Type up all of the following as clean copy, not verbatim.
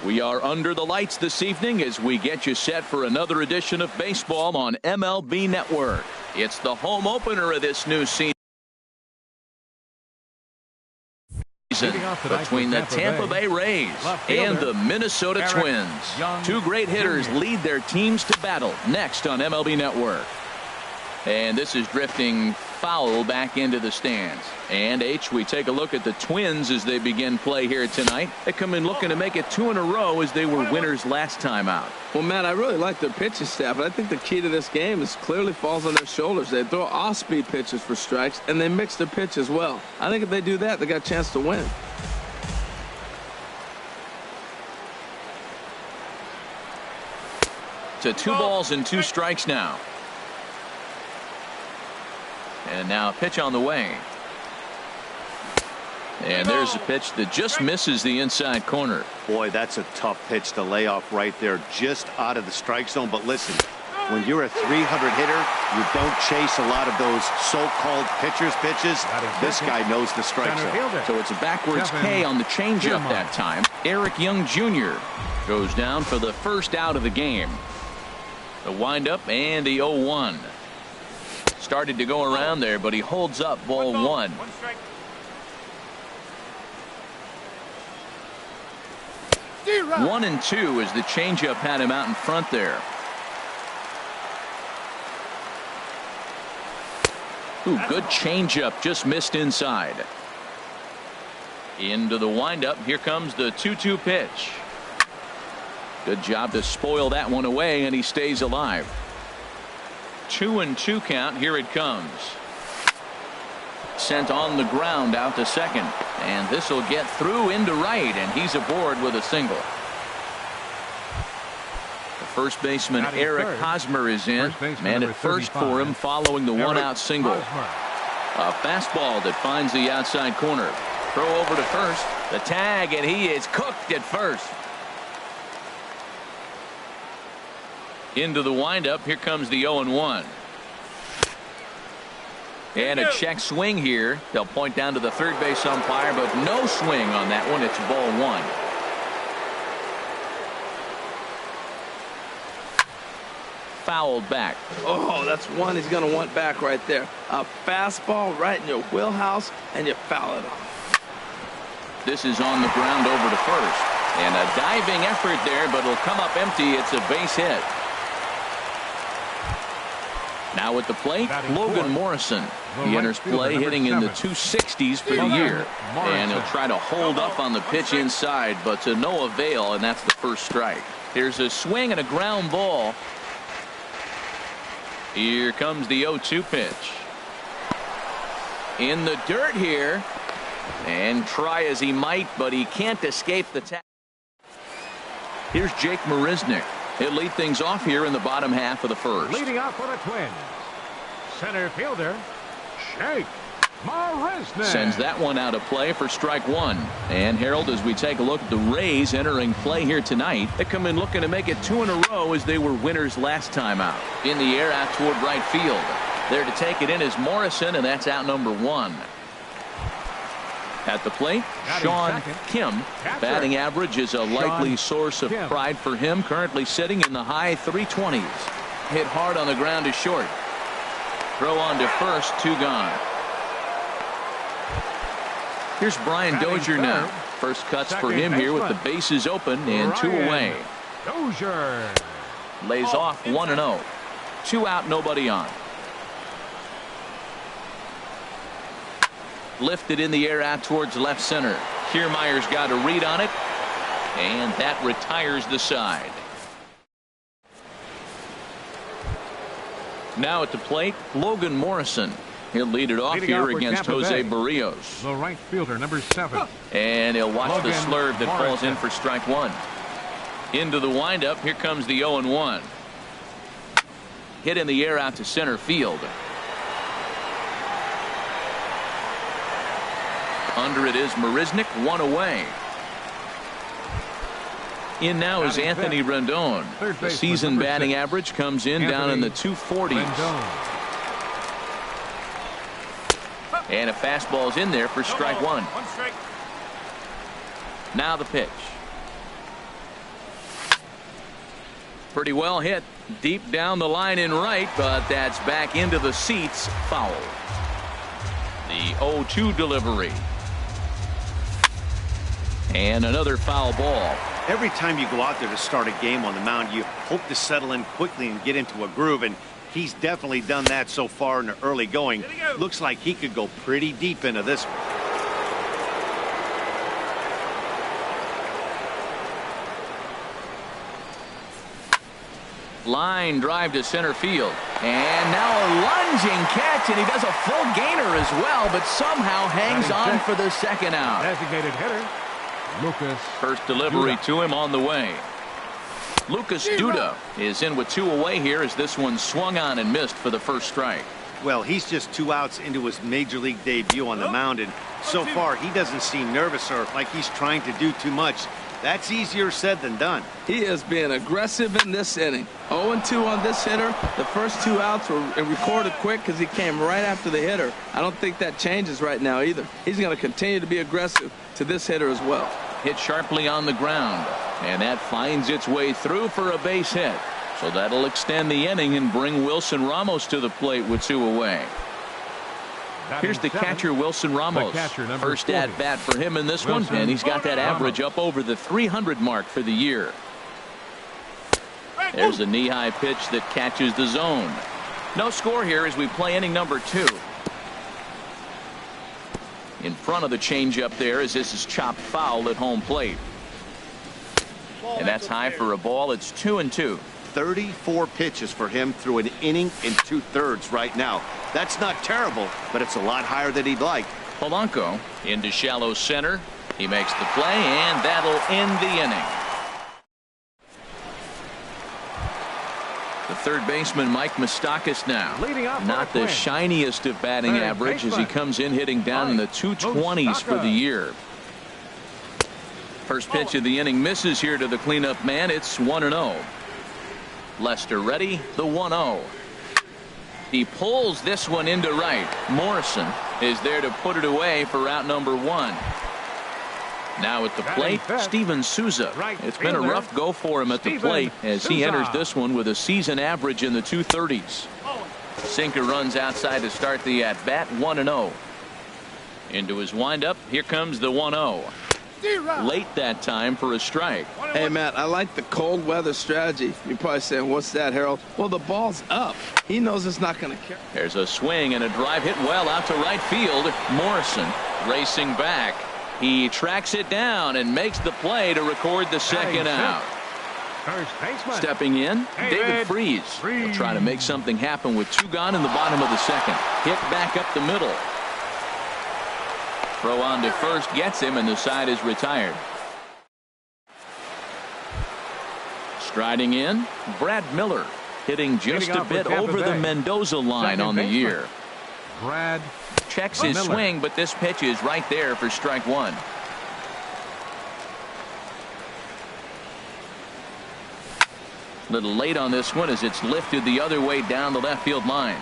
We are under the lights this evening as we get you set for another edition of baseball on MLB Network. It's the home opener of this new season between the Tampa Bay Rays and the Minnesota Twins. Two great hitters lead their teams to battle next on MLB Network. And this is drifting foul back into the stands. And we take a look at the Twins as they begin play here tonight. They come in looking to make it 2 in a row as they were winners last time out. Well, Matt, I really like their pitching staff, but I think the key to this game is clearly falls on their shoulders. They throw off-speed pitches for strikes, and they mix their pitch as well. I think if they do that, they got a chance to win. To 2 balls and 2 strikes now. And now a pitch on the way. And there's a pitch that just misses the inside corner. Boy, that's a tough pitch to lay off right there, just out of the strike zone. But listen, when you're a 300 hitter, you don't chase a lot of those so-called pitcher's pitches. This guy knows the strike zone. So it's a backwards K on the changeup that time. Eric Young Jr. goes down for the first out of the game. The windup and the 0-1. Started to go around there, but he holds up ball 1. 1-2 as the changeup had him out in front there. Ooh, good changeup, just missed inside. Into the windup. Here comes the 2-2 pitch. Good job to spoil that one away, and he stays alive. 2-2 count. Here it comes. Sent on the ground out to second, and this will get through into right, and he's aboard with a single. The first baseman Eric Hosmer is in. Man at first for him following the 1-out single. A fastball that finds the outside corner. Throw over to first. The tag, and he is cooked at first. Into the windup. Here comes the 0-1. And a check swing here. They'll point down to the third base umpire, but no swing on that one. It's ball 1. Fouled back. Oh, that's one he's going to want back right there. A fastball right in your wheelhouse, and you foul it off. This is on the ground over to first. And a diving effort there, but it'll come up empty. It's a base hit. Now at the plate, Logan Morrison. He enters play hitting in the 260s for the year. And he'll try to hold up on the pitch inside, but to no avail, and that's the first strike. Here's a swing and a ground ball. Here comes the 0-2 pitch. In the dirt here. And try as he might, but he can't escape the tag. Here's Jake Marisnick. He'll lead things off here in the bottom half of the first. Leading off for the Twins, center fielder Jake Marisnick sends that one out of play for strike 1. And Harold, as we take a look at the Rays entering play here tonight, they come in looking to make it 2 in a row as they were winners last time out. In the air out toward right field. There to take it in is Morrison, and that's out number 1. At the plate, Sean Kim. Batting average is a likely source of pride for him. Currently sitting in the high 320s. Hit hard on the ground to short. Throw on to first, 2 gone. Here's Brian Dozier now. First cuts for him here with the bases open and 2 away. Dozier lays off 1-0. 2 out, nobody on. Lifted in the air out towards left center. Kiermaier's got a read on it, and that retires the side. Now at the plate, Logan Morrison. He'll lead it off here against Jose Barrios. The right fielder, number 7. And he'll watch the slurve that falls in for strike 1. Into the windup. Here comes the 0-1. Hit in the air out to center field. Under it is Marisnick, 1 away. In now is Anthony Rendon. The season batting average comes in down in the 240s. And a fastball's in there for strike 1. Now the pitch. Pretty well hit deep down the line in right, but that's back into the seats. Foul. The 0-2 delivery. And another foul ball. Every time you go out there to start a game on the mound, you hope to settle in quickly and get into a groove, and he's definitely done that so far in the early going. Looks like he could go pretty deep into this one. Line drive to center field. And now a lunging catch, and he does a full gainer as well, but somehow hangs on for the second out. Designated hitter, Lucas. First delivery to him on the way. Lucas Duda is in with 2 away here as this one swung on and missed for the first strike. Well, he's just 2 outs into his major league debut on the mound, and so far he doesn't seem nervous or like he's trying to do too much. That's easier said than done. He is being aggressive in this inning. 0-2 on this hitter. The first 2 outs were recorded quick because he came right after the hitter. I don't think that changes right now either. He's going to continue to be aggressive to this hitter as well. Hit sharply on the ground, and that finds its way through for a base hit. So that'll extend the inning and bring Wilson Ramos to the plate with 2 away. Here's the catcher, Wilson Ramos. First at bat for him in this one, and he's got that average up over the 300 mark for the year. There's a knee-high pitch that catches the zone. No score here as we play inning number 2. In front of the changeup there as this is chopped foul at home plate. And that's high for a ball. It's 2-2. 34 pitches for him through an inning and 2/3 right now. That's not terrible, but it's a lot higher than he'd like. Polanco into shallow center. He makes the play, and that'll end the inning. The third baseman, Mike Moustakas, now. Not the shiniest of batting average as he comes in hitting down in the 220s for the year. First pitch of the inning misses here to the cleanup man. It's 1-0. Lester ready, the 1-0. He pulls this one into right. Morrison is there to put it away for out number 1. Now at the plate, Steven Souza. It's been a rough go for him at the plate as he enters this one with a season average in the 230s. Sinker runs outside to start the at-bat, 1-0. Into his windup, here comes the 1-0. Late that time for a strike. Hey, Matt, I like the cold weather strategy. You're probably saying, what's that, Harold? Well, the ball's up. He knows it's not going to carry. There's a swing and a drive hit well out to right field. Morrison racing back. He tracks it down and makes the play to record the second out. Stepping in, David Freese. Will try to make something happen with 2 gone in the bottom of the second. Hit back up the middle. Throw on to first gets him, and the side is retired. Striding in, Brad Miller, hitting just a bit over the Mendoza line on the year. Brad checks his swing, but this pitch is right there for strike 1. Little late on this one as it's lifted the other way down the left field line.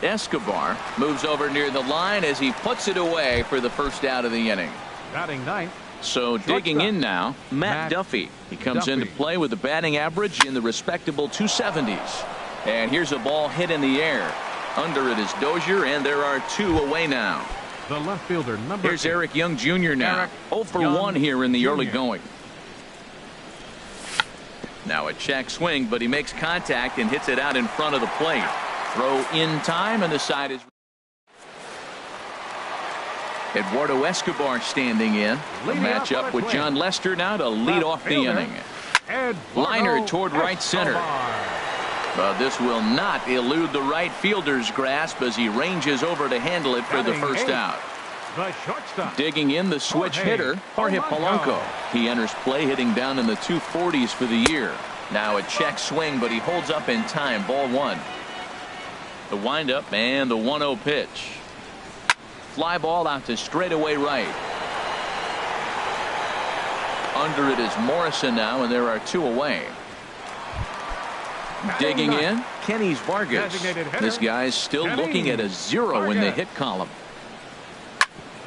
Escobar moves over near the line as he puts it away for the first out of the inning. Batting 9th. So digging in now, Matt Duffy. He comes into play with a batting average in the respectable 270s. And here's a ball hit in the air. Under it is Dozier, and there are 2 away now. The left fielder, number Here's 8. Eric Young Jr. now. Eric 0 for Young 1 here in the early Jr. going. Now a check swing, but he makes contact and hits it out in front of the plate. Throw in time, and the side is. Eduardo Escobar standing in. A matchup with John Lester now to lead off the inning. Liner toward right center. But this will not elude the right fielder's grasp as he ranges over to handle it for the first out. The shortstop. Digging in, the switch hitter, Jorge Polanco. He enters play hitting down in the 240s for the year. Now a check swing, but he holds up in time. Ball 1. The windup and the 1-0 pitch. Fly ball out to straightaway right. Under it is Morrison now, and there are 2 away. Digging in, Kenny's Vargas. This guy's still looking at a 0 in the hit column.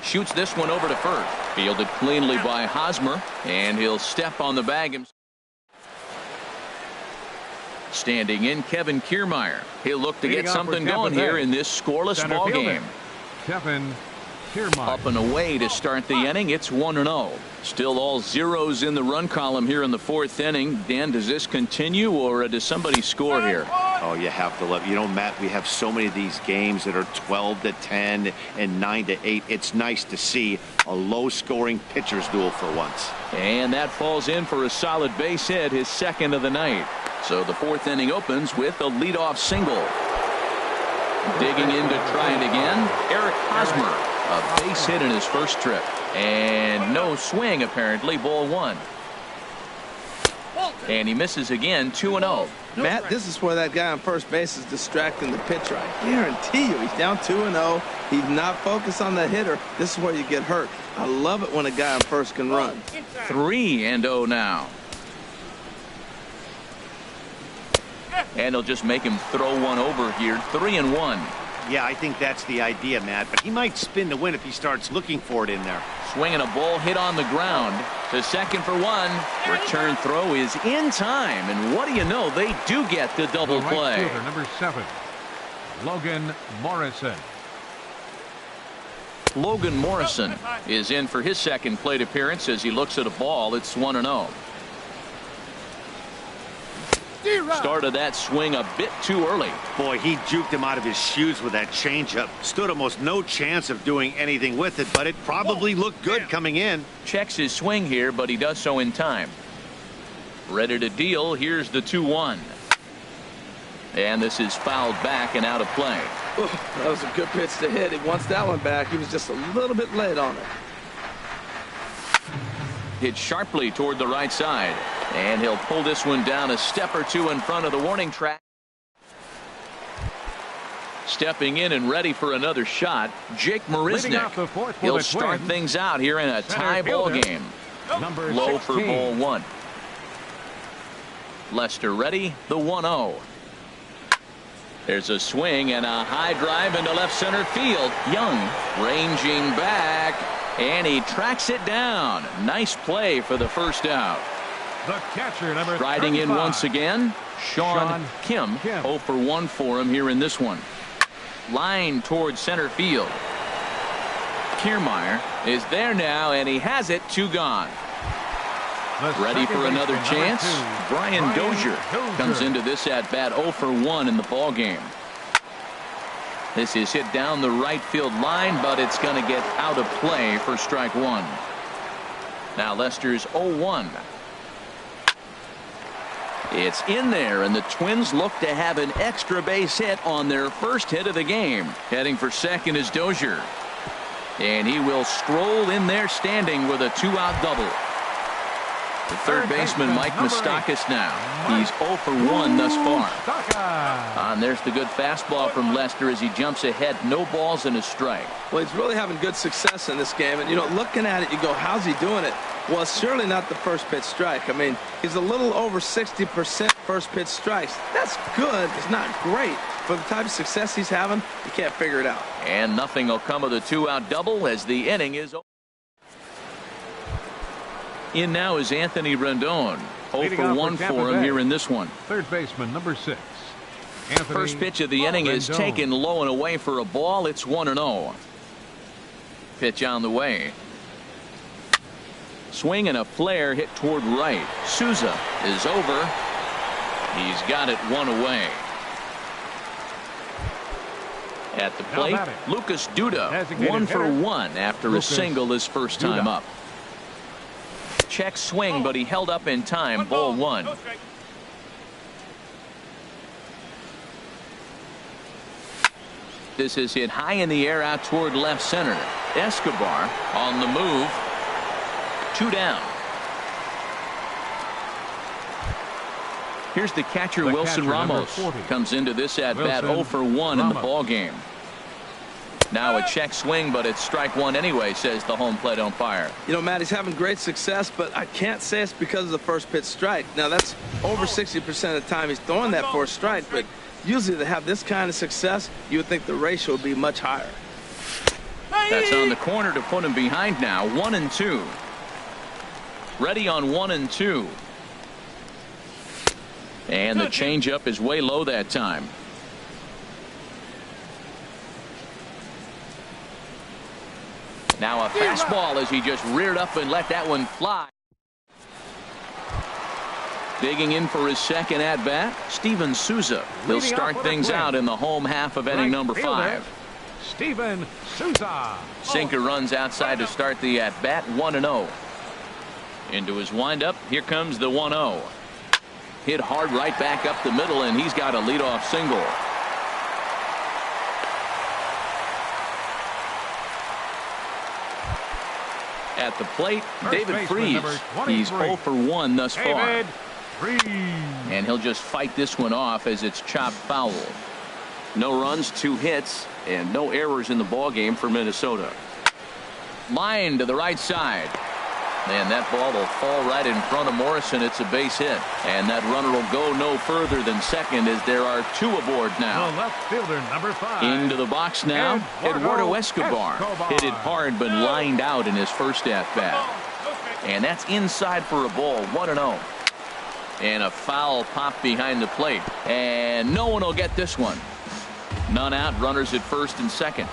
Shoots this one over to first. Fielded cleanly by Hosmer, and he'll step on the bag himself. Standing in, Kevin Kiermaier. He'll look to Leading get off for something Tampa going Bay, here in this scoreless center ball fielder, game. Kevin Kor-Mars. Up and away to start the inning. It's 1-0. Still all zeros in the run column here in the fourth inning. Dan, does this continue, or does somebody score here? Oh, you have to love. You know, Matt, we have so many of these games that are 12-10 and 9-8. It's nice to see a low-scoring pitcher's duel for once. And that falls in for a solid base hit, his second of the night. So the fourth inning opens with a leadoff single. Digging in to try it again, Eric Hosmer. A base hit in his first trip. And no swing, apparently. Ball one. And he misses again, 2-0. Matt, this is where that guy on first base is distracting the pitcher. I guarantee you, he's down 2-0. He's not focused on the hitter. This is where you get hurt. I love it when a guy on first can run. 3-0 now. And he'll just make him throw one over here. 3-1. Yeah, I think that's the idea, Matt, but he might spin to win if he starts looking for it in there. Swinging a ball hit on the ground to second for one. Return throw is in time, and what do you know, they do get the double The play. right fielder, number 7, Logan Morrison. Logan Morrison is in for his second plate appearance as he looks at a ball. It's 1-0. Started that swing a bit too early. Boy, he juked him out of his shoes with that changeup. Stood almost no chance of doing anything with it, but it probably looked good coming in. Checks his swing here, but he does so in time. Ready to deal. Here's the 2-1. And this is fouled back and out of play. Ooh, that was a good pitch to hit. He wants that one back. He was just a little bit late on it. Hit sharply toward the right side. And he'll pull this one down a step or two in front of the warning track. Stepping in and ready for another shot, Jake Marisnick. He'll start things out here in a tie ball game. Number Low 16. for ball one. Lester ready, the 1-0. There's a swing and a high drive into left center field. Young ranging back, and he tracks it down. Nice play for the first out. The catcher, number Riding in 35. once again, Sean Kim. 0 for 1 for him here in this one. Line towards center field. Kiermaier is there now, and he has it. 2 gone. Ready for another chance. Brian Dozier comes into this at bat 0 for 1 in the ball game. This is hit down the right field line, but it's going to get out of play for strike one. Now Lester's 0-1. It's in there, and the Twins look to have an extra base hit on their first hit of the game. Heading for second is Dozier. And he will stroll in there standing with a 2-out double. The third baseman, Mike Moustakas now. He's 0 for 1 thus far. And there's the good fastball from Lester as he jumps ahead. No balls and a strike. Well, he's really having good success in this game. And, you know, looking at it, you go, how's he doing it? Well, it's surely not the first pitch strike. I mean, he's a little over 60% first pitch strikes. That's good. It's not great. For the type of success he's having, you can't figure it out. And nothing will come of the 2-out double as the inning is over. In now is Anthony Rendon. 0 for 1 for him here in this one. Third baseman, number 6. Anthony First pitch of the inning is taken low and away for a ball. It's 1-0. Pitch on the way. Swing and a flare hit toward right. Souza is over. He's got it 1 away. At the plate, Lucas Duda. 1 for 1 after a single his first time up. Check swing, but he held up in time. Ball 1. This is hit high in the air out toward left center. Escobar on the move. 2 down. Here's the catcher, Wilson Ramos. Comes into this at bat 0 for 1 in the ball game. Now a check swing, but it's strike one anyway, says the home plate umpire. You know, Matt, he's having great success, but I can't say it's because of the first pitch strike. Now, that's over 60% of the time he's throwing that for a strike, but usually to have this kind of success, you would think the ratio would be much higher. That's on the corner to put him behind now. 1-2. Ready on 1-2. And the changeup is way low that time. Now a fastball as he just reared up and let that one fly. Digging in for his second at-bat, Steven Souza. He'll start things out in the home half of inning number 5. Steven Souza. Sinker runs outside to start the at-bat, 1-0. Into his windup, here comes the 1-0. Hit hard right back up the middle, and he's got a leadoff single. At the plate, David Freese. He's 0 for 1 thus far. And he'll just fight this one off as it's chopped foul. No runs, 2 hits, and no errors in the ballgame for Minnesota. Line to the right side. And that ball will fall right in front of Morrison. It's a base hit. And that runner will go no further than second as there are 2 aboard now. The left fielder, number 5. Into the box now, Eduardo Escobar. Hit it hard but lined out in his first at-bat. And that's inside for a ball, 1-0. And a foul pop behind the plate. And no one will get this one. None out, runners at first and second.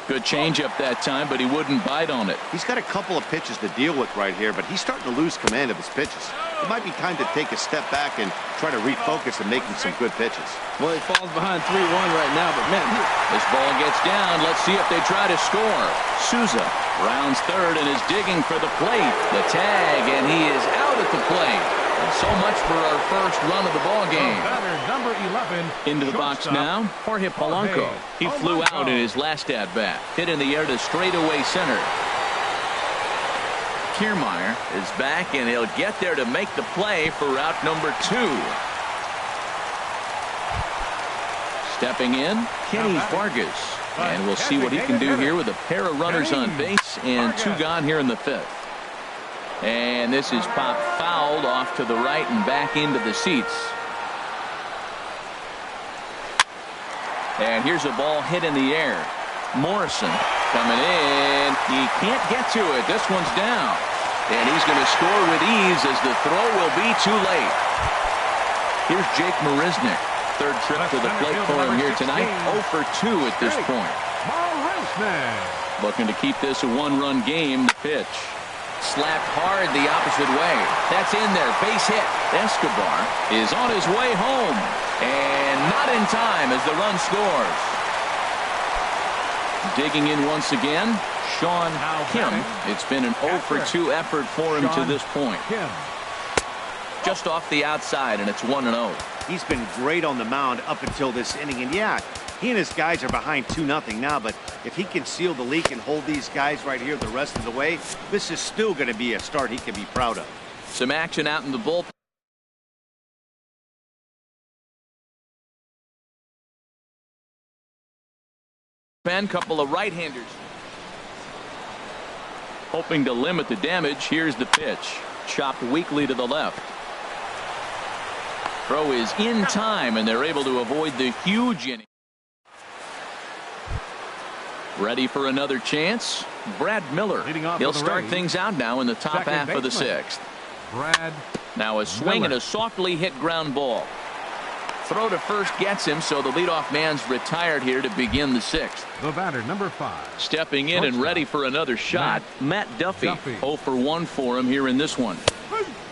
Good changeup that time, but he wouldn't bite on it. He's got a couple of pitches to deal with right here, but he's starting to lose command of his pitches. It might be time to take a step back and try to refocus and making some good pitches. Well, he falls behind 3-1 right now, but man, this ball gets down. Let's see if they try to score. Souza rounds third and is digging for the plate. The tag, and he is out at the plate. So much for our first run of the ball game. Number 11, into the box now, Jorge Polanco. He flew out in his last at-bat. Hit in the air to straightaway center. Kiermaier is back, and he'll get there to make the play for route number 2. Stepping in, Kenny Vargas. And we'll see what he can do here with a pair of runners on base and 2 gone here in the 5th. And this is popped fouled off to the right and back into the seats. And here's a ball hit in the air. Morrison coming in. He can't get to it. This one's down. And he's going to score with ease as the throw will be too late. Here's Jake Marisnick. Third trip to the plate for him here tonight. 0 for 2 at this point. Looking to keep this a 1-run game. The pitch. Slapped hard the opposite way. That's in there. Base hit. Escobar is on his way home. And not in time as the run scores. Digging in once again, Sean Kim. It's been an 0 for 2 effort for him to this point. Just off the outside, and it's 1-0. He's been great on the mound up until this inning. And yeah, he and his guys are behind 2-0 now, but if he can seal the leak and hold these guys right here the rest of the way, this is still going to be a start he can be proud of. Some action out in the bullpen. Couple of right-handers. Hoping to limit the damage. Here's the pitch. Chopped weakly to the left. Throw is in time, and they're able to avoid the huge inning. Ready for another chance. Brad Miller. He'll start things out now in the top half of the 6th. Now a swing and a softly hit ground ball. Throw to first gets him, so the leadoff man's retired here to begin the 6th. The batter, number 5. Stepping in and ready for another shot, Matt Duffy. 0 for 1 for him here in this one.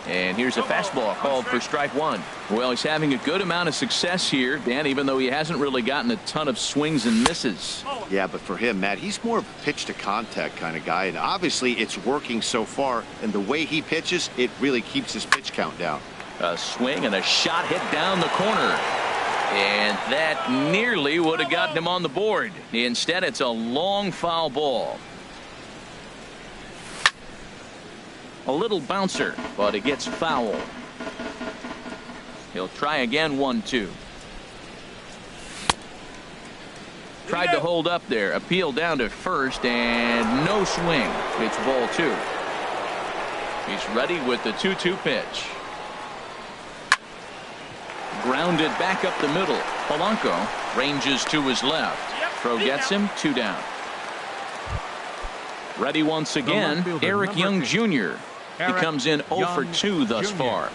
And here's a fastball called for strike 1. Well, he's having a good amount of success here, Dan, even though he hasn't really gotten a ton of swings and misses. Yeah, but for him, Matt, he's more of a pitch to contact kind of guy, and obviously it's working so far, and the way he pitches, it really keeps his pitch count down. A swing and a shot hit down the corner. And that nearly would have gotten him on the board. Instead, it's a long foul ball. A little bouncer, but it gets foul. He'll try again, 1-2. Tried to hold up there. Appeal down to first, and no swing. It's ball 2. He's ready with the 2-2 pitch. Grounded back up the middle. Polanco ranges to his left. Throw gets him, 2 down. Ready once again, Eric Young Jr. He comes in 0 for 2 thus far.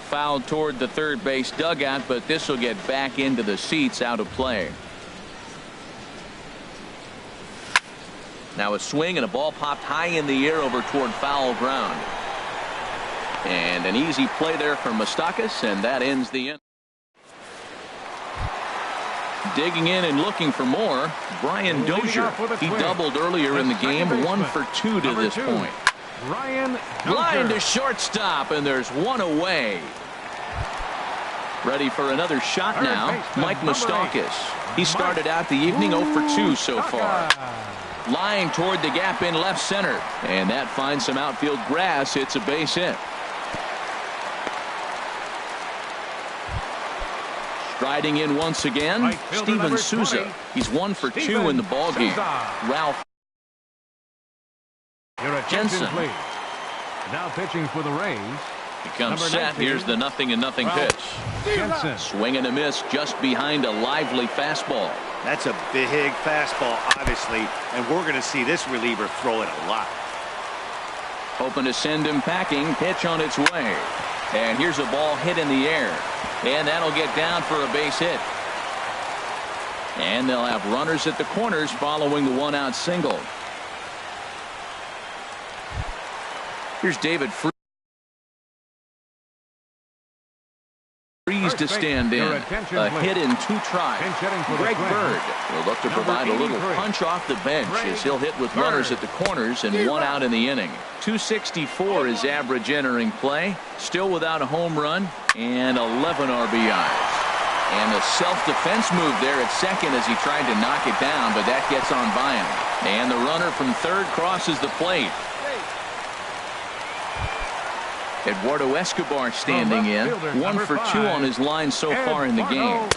fouled toward the third base dugout, but this will get back into the seats, out of play. Now a swing and a ball popped high in the air over toward foul ground. And an easy play there from Moustakas, and that ends the inning. Digging in and looking for more, Brian Dozier. He doubled earlier in the game, 1 for 2 to this point. Line to shortstop, and there's one away. Ready for another shot now, Mike Moustakas. He started out the evening 0 for 2 so far. Line toward the gap in left center, and that finds some outfield grass. It's a base hit. Striding in once again, Steven Souza. He's 1 for 2 in the ballgame. Ralph Jensen. Now pitching for the Rays. He comes set. Here's the 0-0 pitch. Jensen. Swing and a miss just behind a lively fastball. That's a big fastball, obviously, and we're going to see this reliever throw it a lot. Hoping to send him packing. Pitch on its way. And here's a ball hit in the air. And that'll get down for a base hit. And they'll have runners at the corners following the 1-out single. Here's David Freese to stand in. A hit in 2 tries. Greg Bird will look to provide a little punch off the bench as he'll hit with runners at the corners and 1 out in the inning. 264 is average entering play. Still without a home run and 11 RBIs. And a self-defense move there at second as he tried to knock it down, but that gets on by him. And the runner from third crosses the plate. Eduardo Escobar standing in. 1 for 2 on his line so far in the game.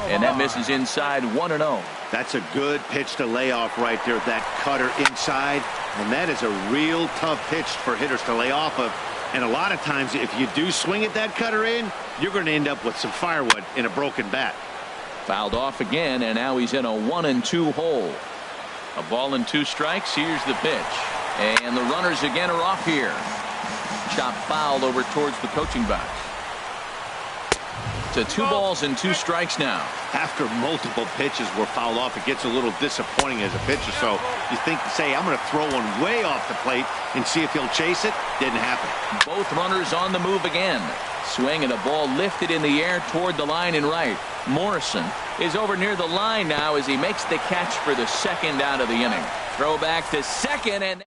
And that misses inside, 1-0. That's a good pitch to lay off right there. That cutter inside. And that is a real tough pitch for hitters to lay off of. And a lot of times, if you do swing at that cutter in, you're going to end up with some firewood in a broken bat. Fouled off again, and now he's in a 1-2 hole. A ball and 2 strikes. Here's the pitch. And the runners again are off here. Chop fouled over towards the coaching box. To 2 balls and 2 strikes now. After multiple pitches were fouled off, it gets a little disappointing as a pitcher. So you think, say, I'm going to throw one way off the plate and see if he'll chase it. Didn't happen. Both runners on the move again. Swing and a ball lifted in the air toward the line and right. Morrison is over near the line now as he makes the catch for the 2nd out of the inning. Throw back to second, and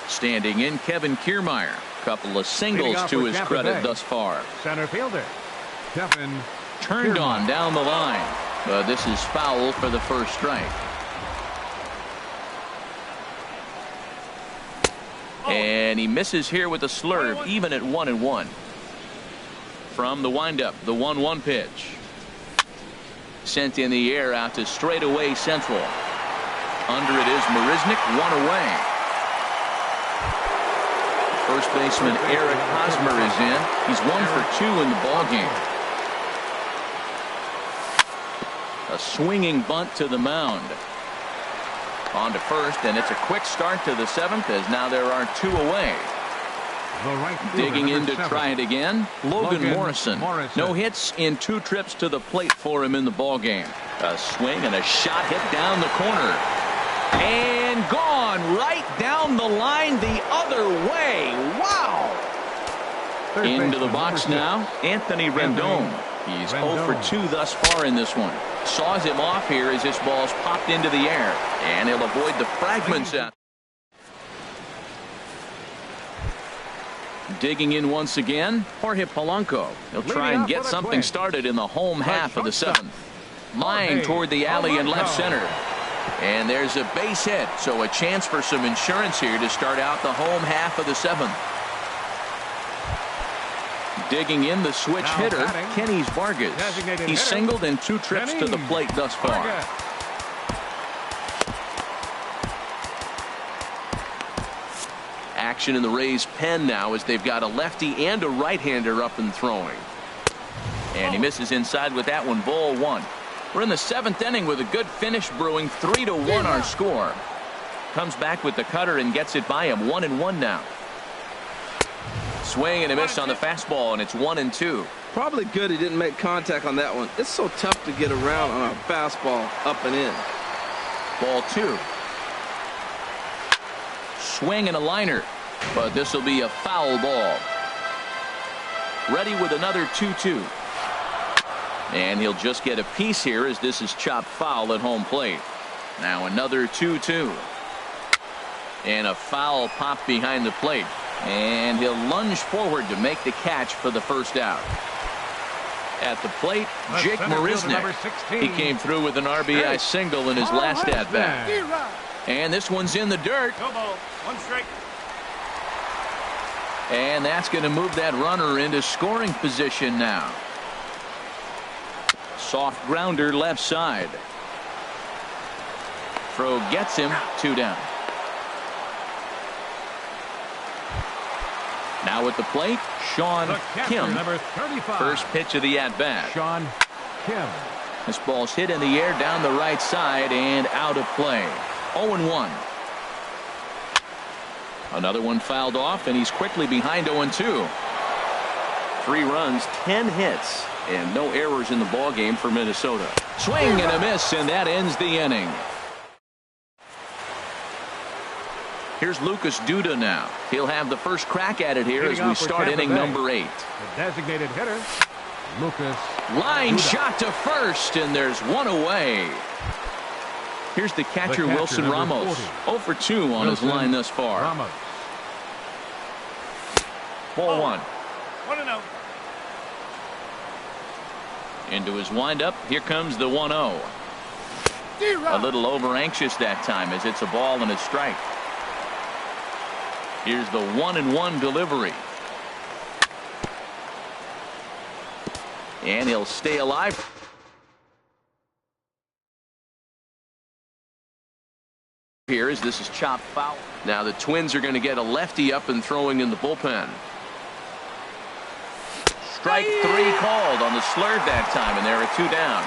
standing in, Kevin Kiermaier. Couple of singles to his credit thus far. Center fielder Kevin turned on down the line, but this is foul for the first strike. And he misses here with a slurve, even at 1-1. From the windup, the 1-1 pitch. Sent in the air out to straightaway central. Under it is Marisnik, 1 away. First baseman Eric Hosmer is in. He's 1 for 2 in the ballgame. A swinging bunt to the mound. On to first, and it's a quick start to the 7th as now there are 2 away. Digging in to try it again, Logan Morrison. No hits in 2 trips to the plate for him in the ballgame. A swing and a shot hit down the corner. And gone right down the line the other way. Wow. Into the box now, Anthony Rendon. He's 0 for 2 thus far in this one. Saws him off here as this ball's popped into the air. And he'll avoid the fragments out. Digging in once again, Jorge Polanco. He'll try and get something started in the home half of the 7th. Line toward the alley in left center. And there's a base hit, so a chance for some insurance here to start out the home half of the 7th. Digging in, the switch hitter, Kenny Vargas. He's singled in 2 trips to the plate thus far. Action in the Rays' pen now as they've got a lefty and a right-hander up and throwing. And he misses inside with that one, ball 1. We're in the 7th inning with a good finish brewing. 3-1 our score. Comes back with the cutter and gets it by him. 1-1 now. Swing and a miss on the fastball, and it's 1-2. Probably good he didn't make contact on that one. It's so tough to get around on a fastball up and in. Ball 2. Swing and a liner, but this will be a foul ball. Ready with another 2-2. And he'll just get a piece here as this is chopped foul at home plate. Now another 2-2. And a foul pop behind the plate. And he'll lunge forward to make the catch for the first out. At the plate, Jake Marisnick. He came through with an RBI single in his last at-bat. And this one's in the dirt. No ball. 1 strike. And that's going to move that runner into scoring position now. Soft grounder left side. Throw gets him. 2 down. Now at the plate, Sean Kim. Number 35. First pitch of the at-bat. Sean Kim. This ball's hit in the air down the right side and out of play. 0-1. Another one fouled off, and he's quickly behind 0-2. 3 runs, 10 hits, and no errors in the ballgame for Minnesota. Swing and a miss, and that ends the inning. Here's Lucas Duda now. He'll have the first crack at it here as we start inning number 8. The designated hitter, Lucas. Line Duda. shot to first, and there's one away. Here's the catcher, Wilson Ramos. 0 for 2 on his line thus far. Ramos. Ball 1. 1-0. Into his windup. Here comes the 1-0. A little over anxious that time as it's a ball and a strike. Here's the 1-1 delivery. And he'll stay alive. Here as this is chopped foul. Now the Twins are going to get a lefty up and throwing in the bullpen. Strike 3 called on the slurve that time, and there are 2 down.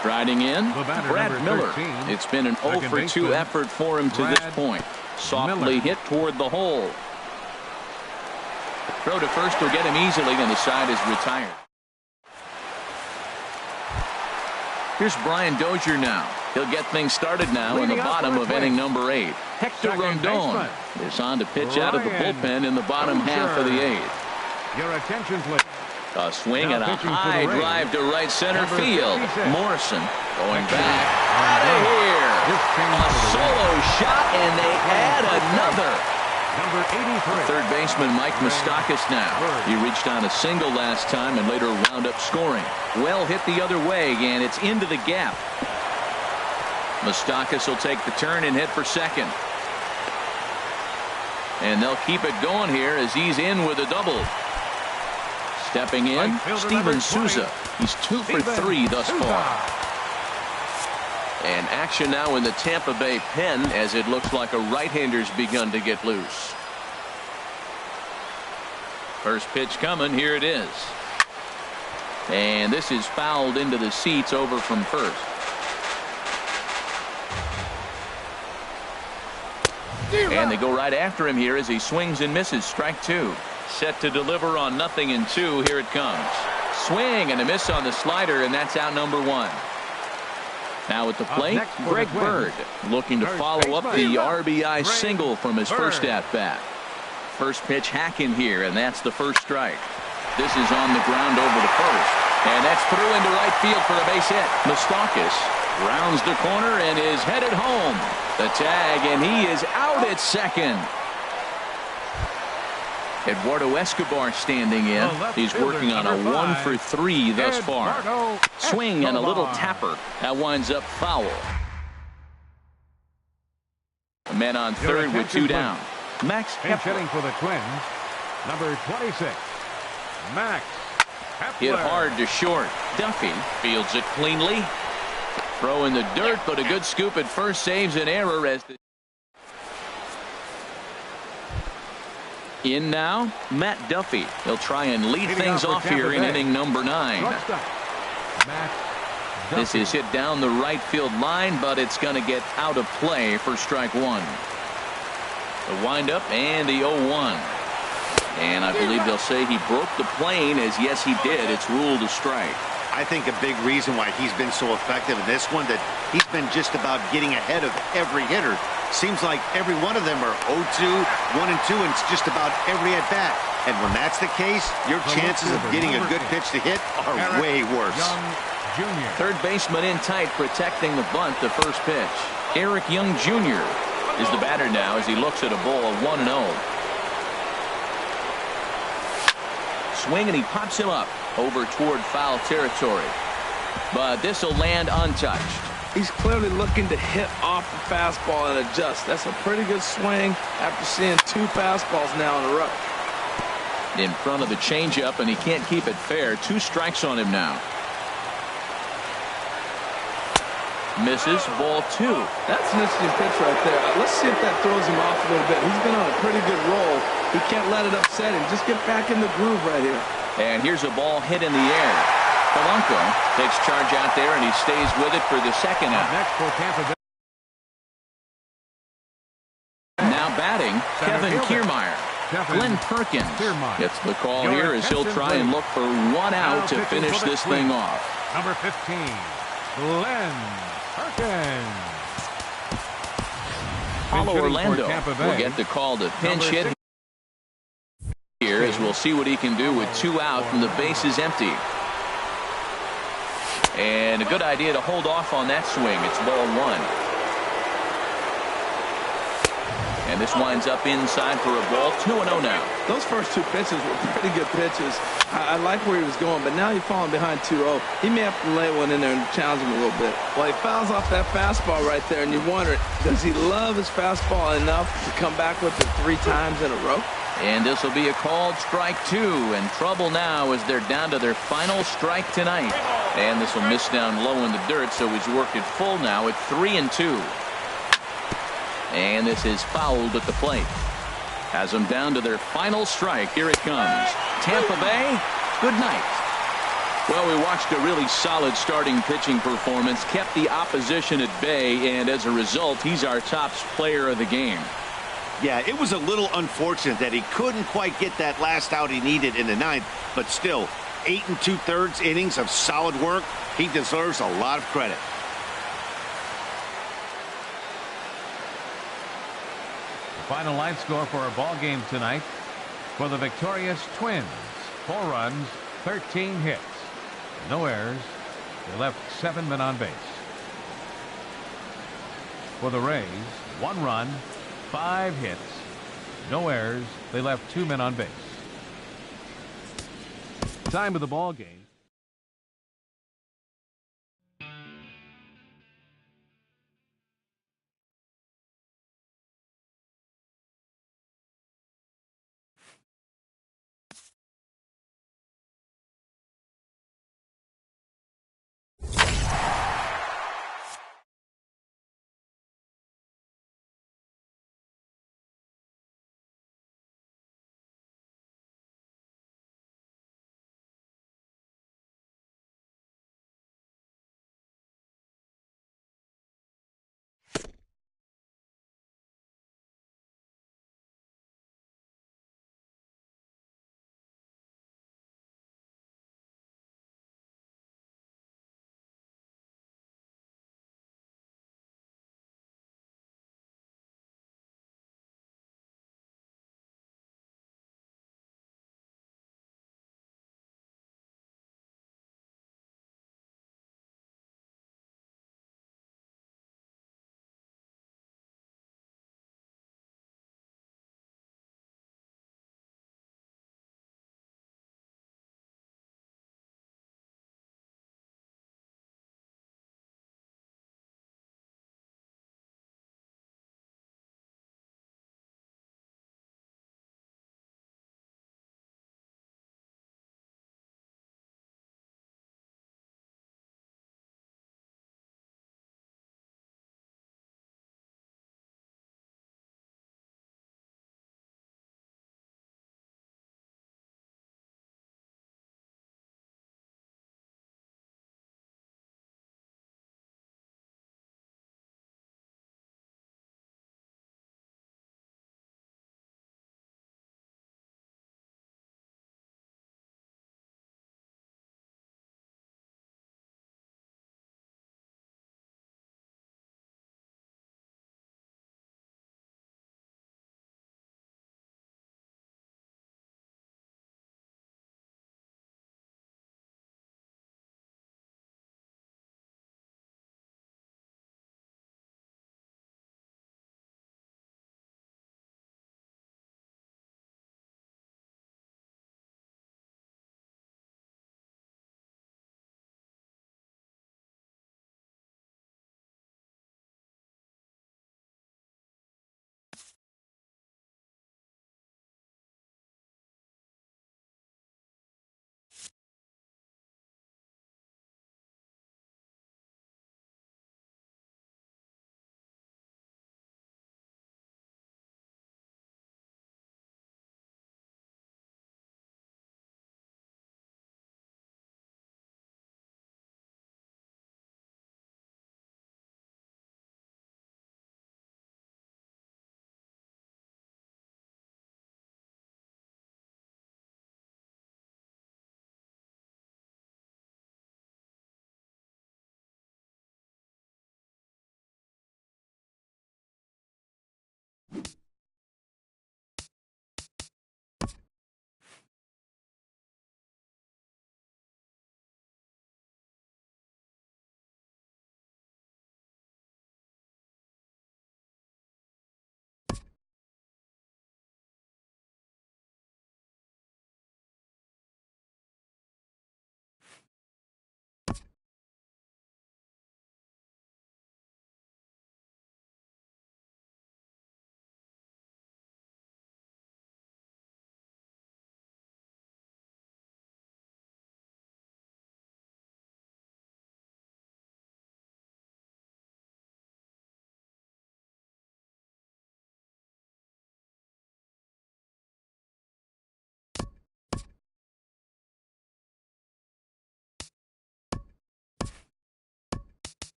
Striding in, Brad Miller. 13, it's been an 0 for 2 effort for him to this point. Softly hit toward the hole. Throw to first will get him easily, and the side is retired. Here's Brian Dozier now. He'll get things started now in the bottom of inning number 8. Hector Rondon is on to pitch out of the bullpen in the bottom half of the 8th. Your attention, please. A swing and a high drive to right center field. Morrison going back out of here. A solo shot, and they add another. Number 83. Third baseman Mike Moustakas now. He reached on a single last time and later wound up scoring. Well hit the other way, and it's into the gap. Moustakas will take the turn and hit for second. And they'll keep it going here as he's in with a double. Stepping in, Steven Souza. He's 2 for 3 thus far. And action now in the Tampa Bay pen as it looks like a right-hander's begun to get loose. First pitch coming. Here it is. And this is fouled into the seats over from first. And they go right after him here as he swings and misses. Strike 2. Set to deliver on 0-2. Here it comes. Swing and a miss on the slider, and that's out number 1. Now at the plate, Greg Bird looking to follow up the RBI single from his first at-bat. First pitch hacking here, and that's the first strike. This is on the ground over to first, and that's through into right field for a base hit. Moustakas rounds the corner and is headed home. The tag, and he is out at second. Eduardo Escobar standing in. He's working on a 1 for 3 thus far. Swing and a little tapper. That winds up foul. A man on third with 2 down. Max Hitting for the Twins, number 26. Max hit hard to short. Duffy fields it cleanly. Throw in the dirt, but a good scoop at first saves an error as the in now, Matt Duffy. He'll try and lead things off here in inning number 9. Matt This is hit down the right field line, but it's going to get out of play for strike one. The windup and the 0-1. And I believe they'll say he broke the plane, as yes, he did. It's ruled a strike. I think a big reason why he's been so effective in this one, that he's been just about getting ahead of every hitter. Seems like every one of them are 0-2, 1-2, and it's just about every at-bat. And when that's the case, your chances of getting a good pitch to hit are way worse. Third baseman in tight, protecting the bunt. The first pitch. Eric Young Jr. is the batter now as he looks at a ball of 1-0. Swing, and he pops him up over toward foul territory. But this will land untouched. He's clearly looking to hit off the fastball and adjust. That's a pretty good swing after seeing 2 fastballs now in a row. In front of the changeup, and he can't keep it fair. 2 strikes on him now. Misses, ball 2. That's an interesting pitch right there. Let's see if that throws him off a little bit. He's been on a pretty good roll. He can't let it upset him. Just get back in the groove right here. And here's a ball hit in the air. Polanco takes charge out there, and he stays with it for the second out. Next for Tampa Bay. Now batting, Kevin Kiermaier. Glenn Perkins gets the call here as he'll try and look for 1 out to finish this thing off. Number 15, Glenn Perkins. Paulo Orlando will get the call to pinch hit here, as we'll see what he can do with 2 out from the bases empty. And a good idea to hold off on that swing. It's ball 1. And this winds up inside for a ball. 2-0 now. Those first 2 pitches were pretty good pitches. I like where he was going, but now he's falling behind 2-0. He may have to lay one in there and challenge him a little bit. Well, he fouls off that fastball right there, and you wonder, does he love his fastball enough to come back with it 3 times in a row? And this will be a called strike 2, and trouble now as they're down to their final strike tonight. And this will miss down low in the dirt, so he's worked it full now at 3-2. And this is fouled at the plate. Has them down to their final strike. Here it comes. Tampa Bay, good night. Well, we watched a really solid starting pitching performance, kept the opposition at bay, and as a result, he's our top player of the game. Yeah, it was a little unfortunate that he couldn't quite get that last out he needed in the 9th, but still, 8 2/3 innings of solid work. He deserves a lot of credit. Final line score for our ball game tonight. For the victorious Twins, 4 runs, 13 hits, no errors. They left 7 men on base. For the Rays, 1 run, 5 hits, no errors. They left 2 men on base. Time of the ball game.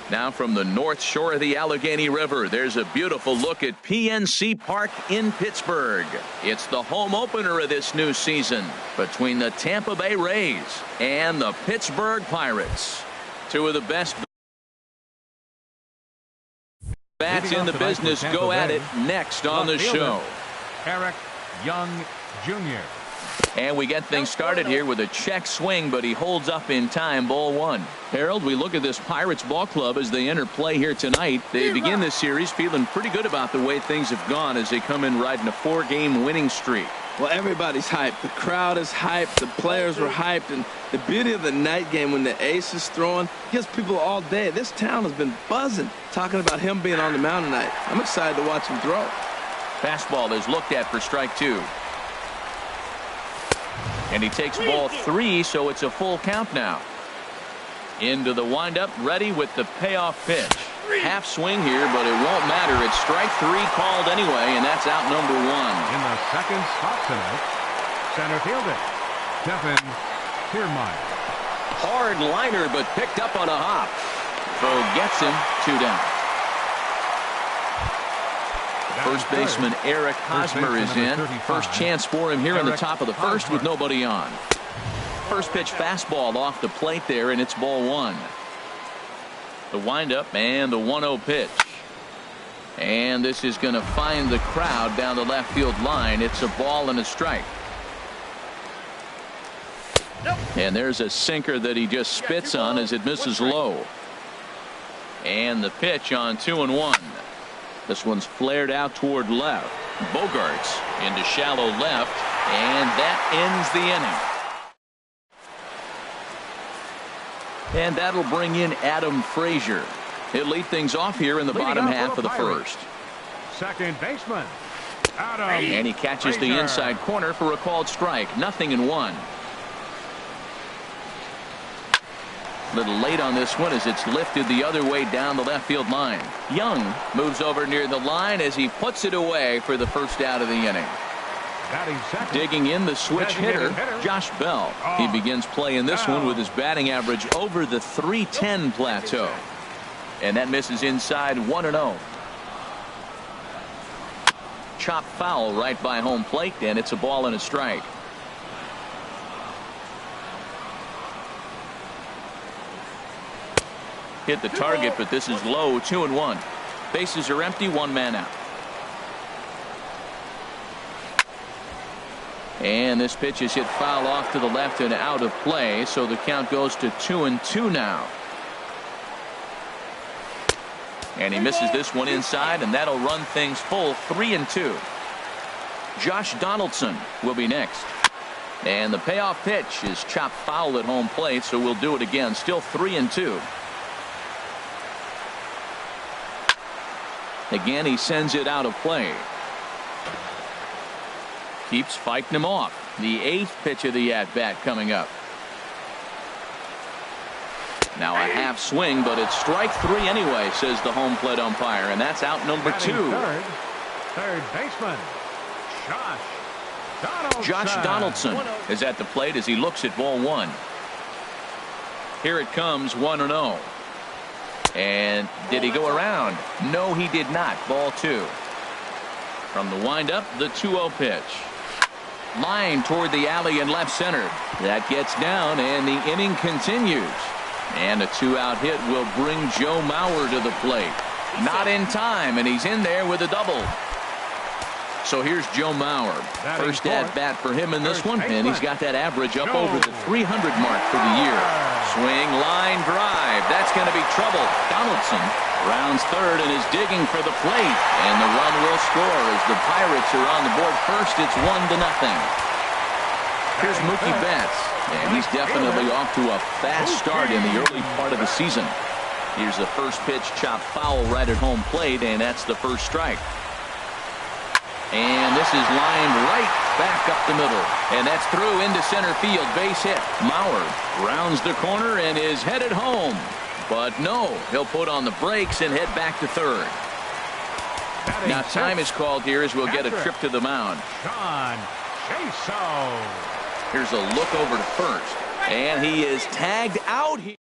Now from the north shore of the Allegheny River, there's a beautiful look at PNC Park in Pittsburgh. It's the home opener of this new season between the Tampa Bay Rays and the Pittsburgh Pirates. Two of the best bats in the business go at it next on the show. Eric Young Jr. And we get things started here with a check swing, but he holds up in time. Ball one. Harold, we look at this Pirates ball club as they enter play here tonight. They begin this series feeling pretty good about the way things have gone as they come in riding a 4-game winning streak. Well, everybody's hyped. The crowd is hyped. The players were hyped. And the beauty of the night game when the ace is throwing gives people all day. This town has been buzzing talking about him being on the mound tonight. I'm excited to watch him throw. Fastball is looked at for strike two. And he takes ball three, so it's a full count now. Into the windup, ready with the payoff pitch. Half swing here, but it won't matter. It's strike three called anyway, and that's out number one. In the second spot tonight, center fielder Kevin Kiermaier. Hard liner, but picked up on a hop. Foe gets him, 2 down. First baseman Eric Hosmer is in. First chance for him here in the top of the first with nobody on. First pitch fastball off the plate there, and it's ball one. The windup and the 1-0 pitch. And this is going to find the crowd down the left field line. It's a ball and a strike. And there's a sinker that he just spits on as it misses low. And the pitch on 2-1. This one's flared out toward left. Bogarts into shallow left, and that ends the inning. And that'll bring in Adam Frazier. He'll lead things off here in the bottom half of the first. Second baseman Adam and he catches Frazier. The inside corner for a called strike. 0-1. Little late on this one as it's lifted the other way down the left field line. Young moves over near the line as he puts it away for the first out of the inning. Digging in the switch hitter, Josh Bell. He begins playing this one with his batting average over the .310 plateau. And that misses inside 1-0. Chop foul right by home plate, and it's a ball and a strike. Hit the target, but this is low. 2-1. Bases are empty. 1 man out. And this pitch is hit foul off to the left and out of play, so the count goes to 2-2 now. And he misses this one inside, and that'll run things full. 3-2. Josh Donaldson will be next. And the payoff pitch is chopped foul at home plate, so we'll do it again. Still 3-2. Again, he sends it out of play. Keeps fighting him off. The 8th pitch of the at-bat coming up. Now a half swing, but it's strike 3 anyway, says the home plate umpire, and that's out number 2. Third baseman, Josh Donaldson is at the plate as he looks at ball 1. Here it comes, 1-0. And did he go around? No, he did not. Ball 2. From the windup, the 2-0 pitch. Line toward the alley in left center. That gets down, and the inning continues. And a 2-out hit will bring Joe Mauer to the plate. Not in time, and he's in there with a double. So here's Joe Mauer. First at bat for him in this one, and he's got that average up over the 300 mark for the year. Swing, line, drive. That's going to be trouble. Donaldson rounds third and is digging for the plate, and the run will score as the Pirates are on the board first. It's 1-0. Here's Mookie Betts, and he's definitely off to a fast start in the early part of the season. Here's the first pitch, chopped foul right at home plate, and that's the first strike. And this is lined right back up the middle, and that's through into center field. Base hit. Mauer rounds the corner and is headed home, but no, he'll put on the brakes and head back to third. Now time is called here as we'll get a trip to the mound. Here's a look over to first, and he is tagged out here.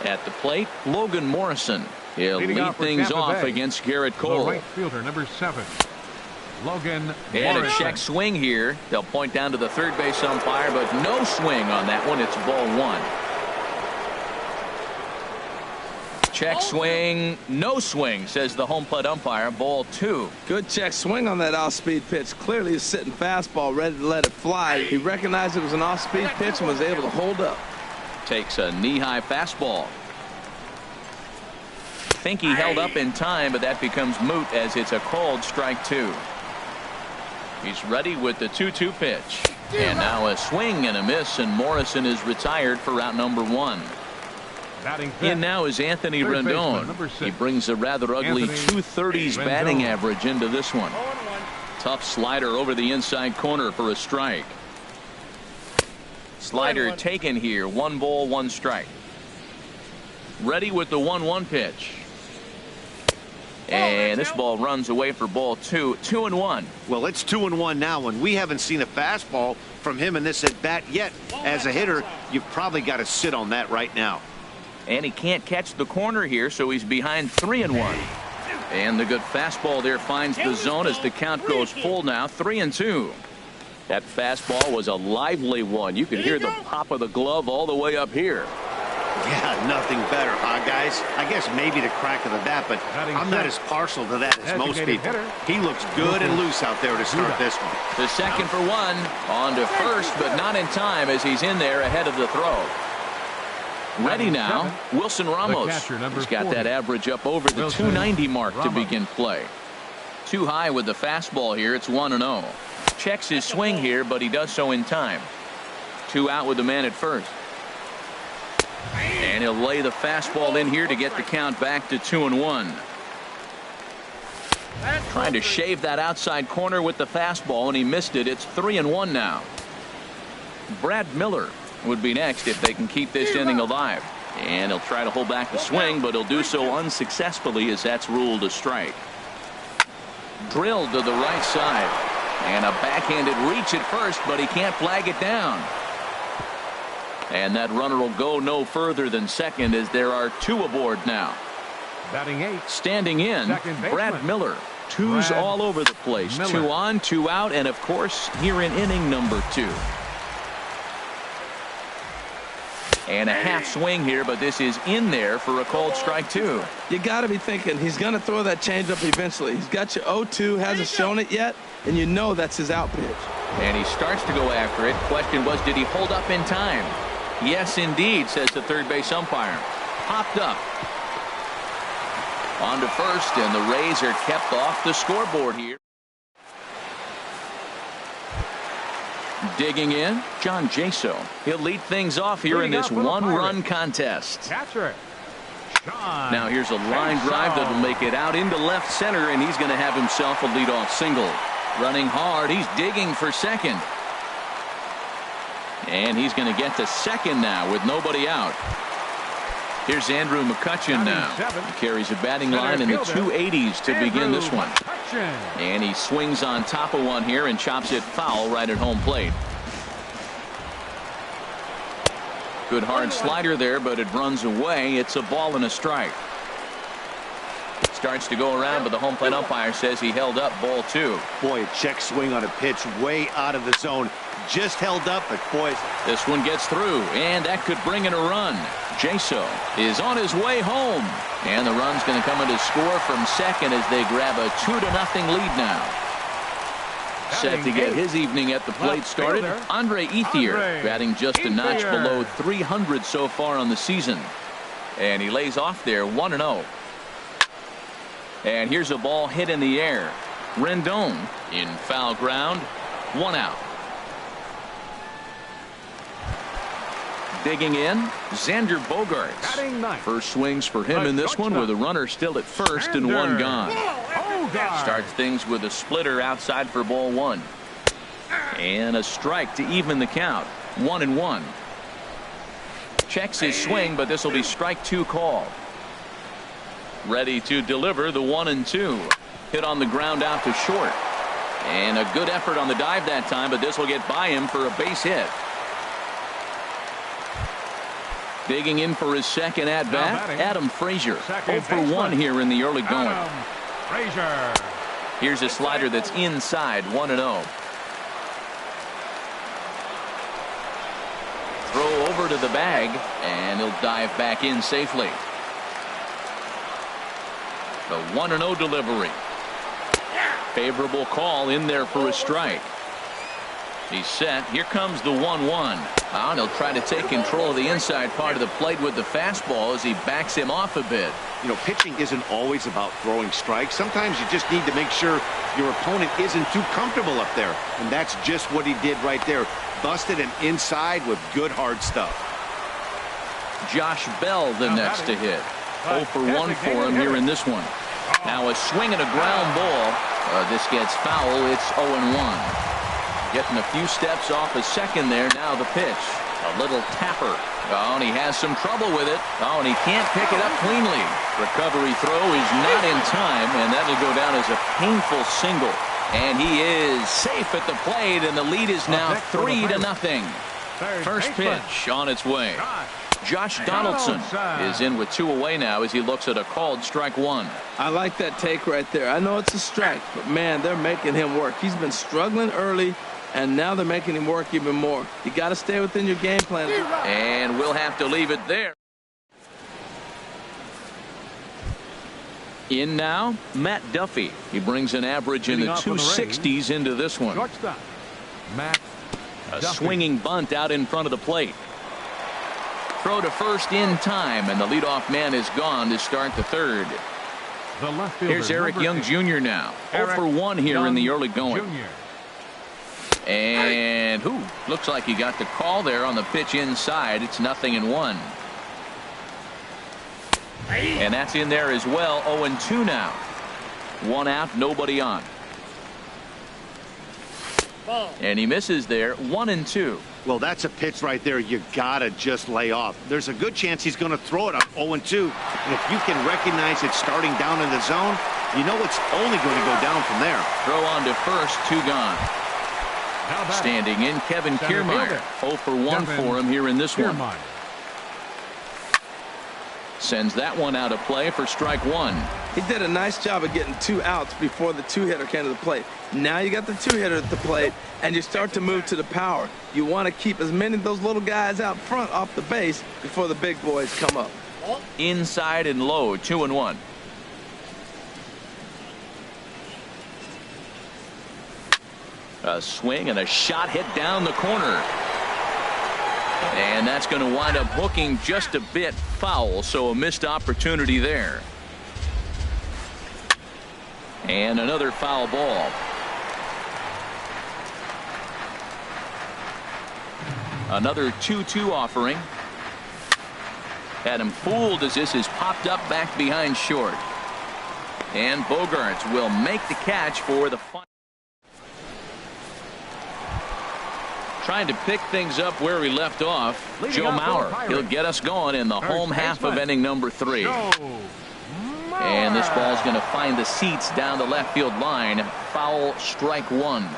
At the plate, Logan Morrison. He'll lead things off against Garrett Cole. The right fielder, number 7, Logan and Morrison. A check swing here. They'll point down to the third base umpire, but no swing on that one. It's ball 1. Check swing, no swing, says the home plate umpire. Ball 2. Good check swing on that off-speed pitch. Clearly a sitting fastball, ready to let it fly. He recognized it was an off-speed pitch and was able to hold up. Takes a knee-high fastball. I think he held up in time, but that becomes moot as it's a called strike 2. He's ready with the 2-2 pitch. And now a swing and a miss, and Morrison is retired for route number 1. In now is Anthony Rendon. He brings a rather ugly 230s batting average into this one. Tough slider over the inside corner for a strike. Slider taken here. 1 ball, 1 strike. Ready with the 1-1 pitch. And this ball runs away for ball 2. 2-1. Well, it's 2-1 now, and we haven't seen a fastball from him in this at bat yet. As a hitter, you've probably got to sit on that right now. And he can't catch the corner here, so he's behind 3-1. And the good fastball there finds the zone as the count goes full now. 3-2. That fastball was a lively one. You could hear the pop of the glove all the way up here. Yeah, nothing better, huh, guys? I guess maybe the crack of the bat, but I'm not as partial to that as most people. He looks good and loose out there to start this one. The second for 1. On to first, but not in time as he's in there ahead of the throw. Ready now, Wilson Ramos. He's got that average up over the 290 mark to begin play. Too high with the fastball here. It's 1-0. Checks his swing here, but he does so in time. 2 out with the man at first. And he'll lay the fastball in here to get the count back to 2-1. Trying to shave that outside corner with the fastball, and he missed it. It's 3-1 now. Brad Miller would be next if they can keep this inning alive. And he'll try to hold back the swing, but he'll do so unsuccessfully as that's ruled a strike. Drilled to the right side. And a backhanded reach at first, but he can't flag it down. And that runner will go no further than second as there are 2 aboard now. Batting 8. Standing in, Brad Miller. 2s all over the place. 2 on, 2 out, and of course here in inning number 2. And a half swing here, but this is in there for a called strike 2. You got to be thinking he's going to throw that changeup eventually. He's got you 0-2, hasn't shown it yet, and you know that's his out pitch. And he starts to go after it. Question was, did he hold up in time? Yes, indeed, says the third base umpire. Popped up. On to first, and the Rays are kept off the scoreboard here. Digging in, John Jaso. He'll lead things off here in this 1-run contest. Catcher. Now here's a line drive that will make it out into left center, and he's going to have himself a leadoff single. Running hard, he's digging for second. And he's going to get to second now with nobody out. Here's Andrew McCutcheon now. He carries a batting line in the 280s to begin this one. And he swings on top of one here and chops it foul right at home plate. Good hard slider there, but it runs away. It's a ball and a strike. Starts to go around, but the home plate umpire says he held up ball 2. Boy, a check swing on a pitch way out of the zone. Just held up, but boys. This one gets through, and that could bring in a run. Jaso is on his way home, and the run's going to come in to score from second as they grab a 2-0 lead now. Set to get his evening at the plate started. Andre Ethier batting just a notch below 300 so far on the season. And he lays off there 1-0. And here's a ball hit in the air. Rendon in foul ground. 1 out. Digging in, Xander Bogaerts. First swings for him in this one with a runner still at first and one gone. Starts things with a splitter outside for ball 1. And a strike to even the count. 1-1. Checks his swing, but this will be strike 2 called. Ready to deliver the 1-2. Hit on the ground out to short. And a good effort on the dive that time, but this will get by him for a base hit. Digging in for his second at-bat, Adam Frazier. 0 for 1 here in the early going. Here's a slider that's inside, 1-0. Throw over to the bag, and he'll dive back in safely. The 1-0 delivery. Favorable call in there for a strike. He's set. Here comes the 1-1. And he'll try to take control of the inside part of the plate with the fastball as he backs him off a bit. You know, pitching isn't always about throwing strikes. Sometimes you just need to make sure your opponent isn't too comfortable up there. And that's just what he did right there. Busted an inside with good hard stuff. Josh Bell the next to hit. 0 for 1 for him here in this one. Now a swing and a ground ball. This gets foul. It's 0-1. Getting a few steps off a second there. Now the pitch. A little tapper. Oh, and he has some trouble with it. Oh, and he can't pick it up cleanly. Recovery throw is not in time, and that'll go down as a painful single. And he is safe at the plate, and the lead is now 3-0. First pitch on its way. Josh Donaldson is in with 2 away now as he looks at a called strike 1. I like that take right there. I know it's a strike, but man, they're making him work. He's been struggling early, and now they're making him work even more. You got to stay within your game plan. And we'll have to leave it there. In now, Matt Duffy. He brings an average in the 260s into this one. A swinging bunt out in front of the plate. Throw to first in time, and the leadoff man is gone to start the third. Here's Eric Young Jr. now. 0 for 1 here in the early going. And looks like he got the call there on the pitch inside. It's 0-1. And that's in there as well. 0-2 now. 1 out, nobody on. And he misses there. 1-2. Well, that's a pitch right there you gotta just lay off. There's a good chance he's going to throw it up 0-2. And if you can recognize it starting down in the zone, you know it's only going to go down from there. Throw on to first, 2 gone. Standing in, Kevin Kiermaier. 0 for 1 for him here in this one. Sends that one out of play for strike 1. He did a nice job of getting 2 outs before the 2-hitter came to the plate. Now you got the 2-hitter at the plate, and you start to move to the power. You want to keep as many of those little guys out front off the base before the big boys come up. Inside and low, 2-1. A swing and a shot hit down the corner. And that's going to wind up hooking just a bit foul, so a missed opportunity there. And another foul ball. Another 2-2 offering. Had him fooled as this is popped up back behind short. And Bogaerts will make the catch for the final. Trying to pick things up where he left off. Joe Mauer. He'll get us going in the home half of inning number 3. And this ball's going to find the seats down the left field line. Foul, strike 1.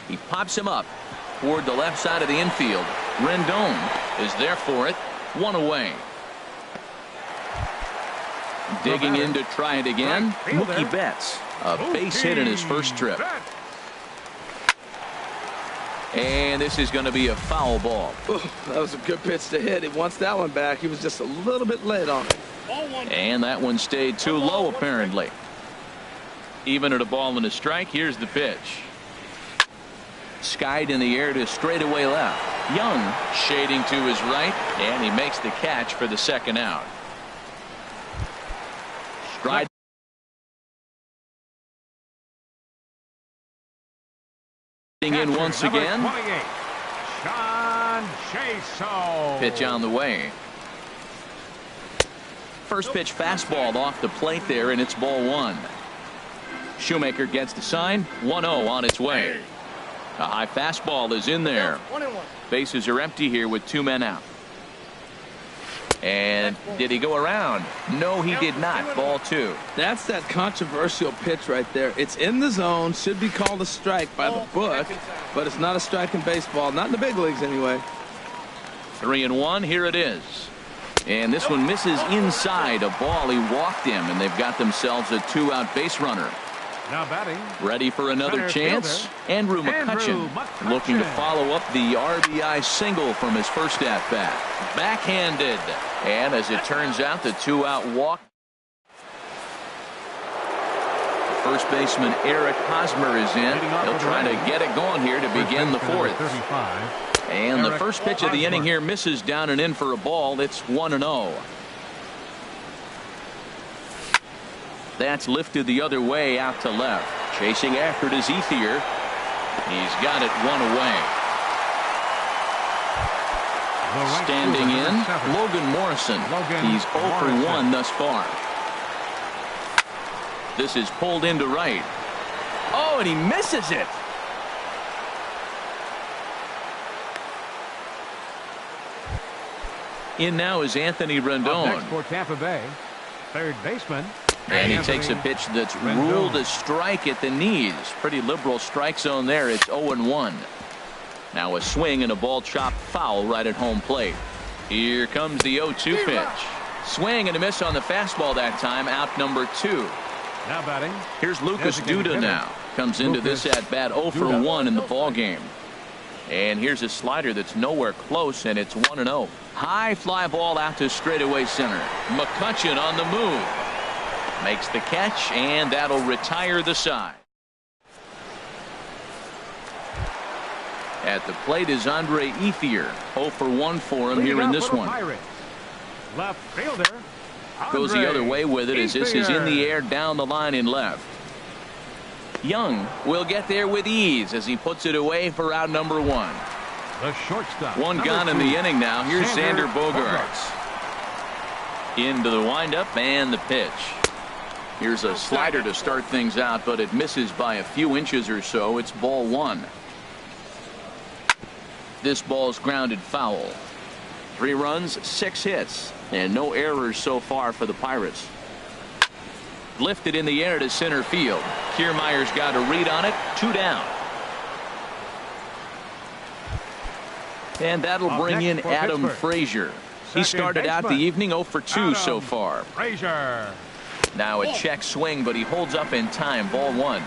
He pops him up toward the left side of the infield. Rendon is there for it. 1 away. Digging in to try it again. Mookie Betts. A base hit in his first trip. And this is going to be a foul ball. Ooh, that was a good pitch to hit. He wants that one back. He was just a little bit late on it. And that one stayed too low, apparently. Even at a ball and a strike, here's the pitch. Skied in the air to straightaway left. Young shading to his right, and he makes the catch for the second out. Stride. In once again. Pitch on the way. First pitch fastball off the plate there, and it's ball 1. Shoemaker gets the sign. 1-0 on its way. A high fastball is in there. Bases are empty here with 2 men out. And did he go around? No, he did not. Ball 2. That's that controversial pitch right there. It's in the zone. Should be called a strike by the book. But it's not a strike in baseball. Not in the big leagues anyway. 3-1. Here it is. And this one misses inside a ball. He walked him, and they've got themselves a 2-out base runner. Now batting. Ready for another chance. Andrew McCutchen looking to follow up the RBI single from his first at bat. Backhanded. And as it turns out, the 2-out walk. First baseman Eric Hosmer is in. He'll try to get it going here to begin the 4th. And the first pitch of the inning here misses down and in for a ball. It's 1-0. That's lifted the other way out to left. Chasing after it is Ethier. He's got it 1 away. Standing in, Logan Morrison. He's 0 for 1 thus far. This is pulled into right. Oh, and he misses it. In now is Anthony Rendon. Next for Tampa Bay, third baseman. And he takes a pitch that's ruled a strike at the knees. Pretty liberal strike zone there. It's 0-1. Now a swing and a ball chopped foul right at home plate. Here comes the 0-2 pitch. Swing and a miss on the fastball that time. Out number 2. Now batting. Here's Lucas Duda now. Comes into this at bat 0 for 1 in the ball game. And here's a slider that's nowhere close, and it's 1-0. High fly ball out to straightaway center. McCutchen on the move. Makes the catch, and that'll retire the side. At the plate is Andre Ethier. 0 for 1 for him here in this one. Left fielder. Goes the other way with it as this is in the air down the line in left. Young will get there with ease as he puts it away for out number 1. The shortstop. One gone in the inning now. Here's Xander Bogaerts. Into the windup and the pitch. Here's a slider to start things out, but it misses by a few inches or so. It's ball 1. This ball's grounded foul. 3 runs, 6 hits, and no errors so far for the Pirates. Lifted in the air to center field. Kiermaier's got a read on it. 2 down. And that'll bring in Adam Frazier. He started out the evening 0 for 2 so far. Frazier. Now a check swing, but he holds up in time. Ball 1.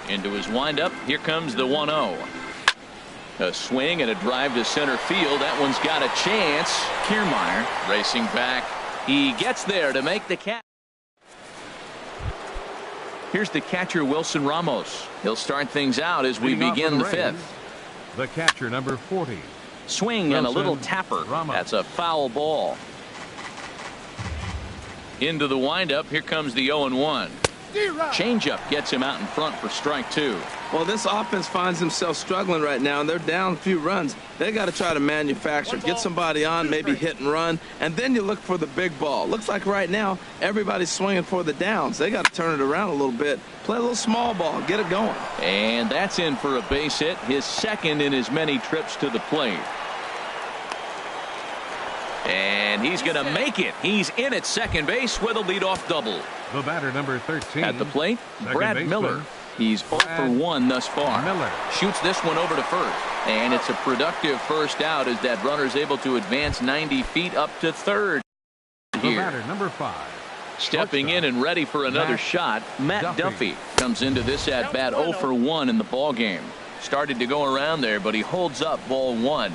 Into his windup. Here comes the 1-0. A swing and a drive to center field. That one's got a chance. Kiermaier racing back. He gets there to make the catch. Here's the catcher, Wilson Ramos. He'll start things out as we begin the 5th. The catcher, number 40. Swing and a little tapper. That's a foul ball. Into the windup. Here comes the 0-1. Changeup gets him out in front for strike 2. Well, this offense finds themselves struggling right now, and they're down a few runs. They got to try to manufacture, get somebody on, maybe hit and run, and then you look for the big ball. Looks like right now everybody's swinging for the downs. They got to turn it around a little bit, play a little small ball, get it going. And that's in for a base hit, his second in as many trips to the plate. And he's going to make it. He's in at second base with a leadoff double. The batter, number 13. At the plate, Brad baseman, Miller. He's 0 for 1 thus far. Miller shoots this one over to first. And it's a productive first out as that runner's able to advance 90 feet up to third. The batter, number 5. Stepping in and ready for another shot, Matt Duffy comes into this at bat 0 for 1 in the ball game. Started to go around there, but he holds up ball 1.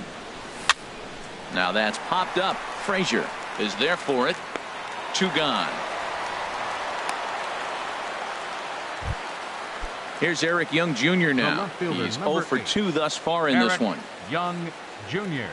Now that's popped up. Frazier is there for it. 2 gone. Here's Eric Young Jr. now. He's 0 for 2 thus far in this one. Young Jr.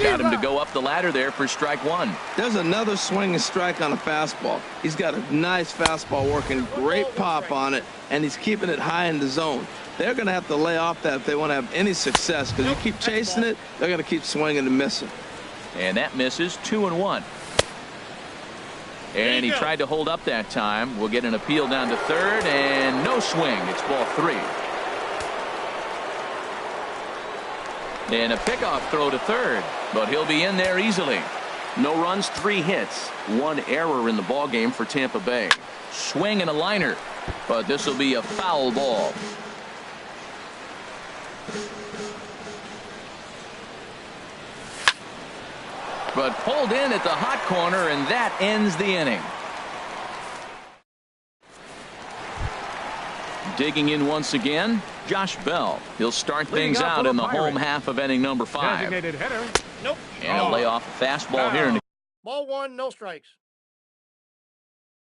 Got him to go up the ladder there for strike 1. There's another swing and strike on a fastball. He's got a nice fastball working, great pop on it, and he's keeping it high in the zone. They're going to have to lay off that if they want to have any success, because you keep chasing it, they're going to keep swinging and missing. And that misses. 2-1. And he tried to hold up that time. We'll get an appeal down to third, and no swing. It's ball 3. And a pickoff throw to third, but he'll be in there easily. No runs, 3 hits, 1 error in the ball game for Tampa Bay. Swing and a liner, but this will be a foul ball. But pulled in at the hot corner, and that ends the inning. Digging in once again, Josh Bell. He'll start things out in the home half of inning number 5. Designated hitter. Nope. And he'll lay off a fastball here. In Ball 1, no strikes.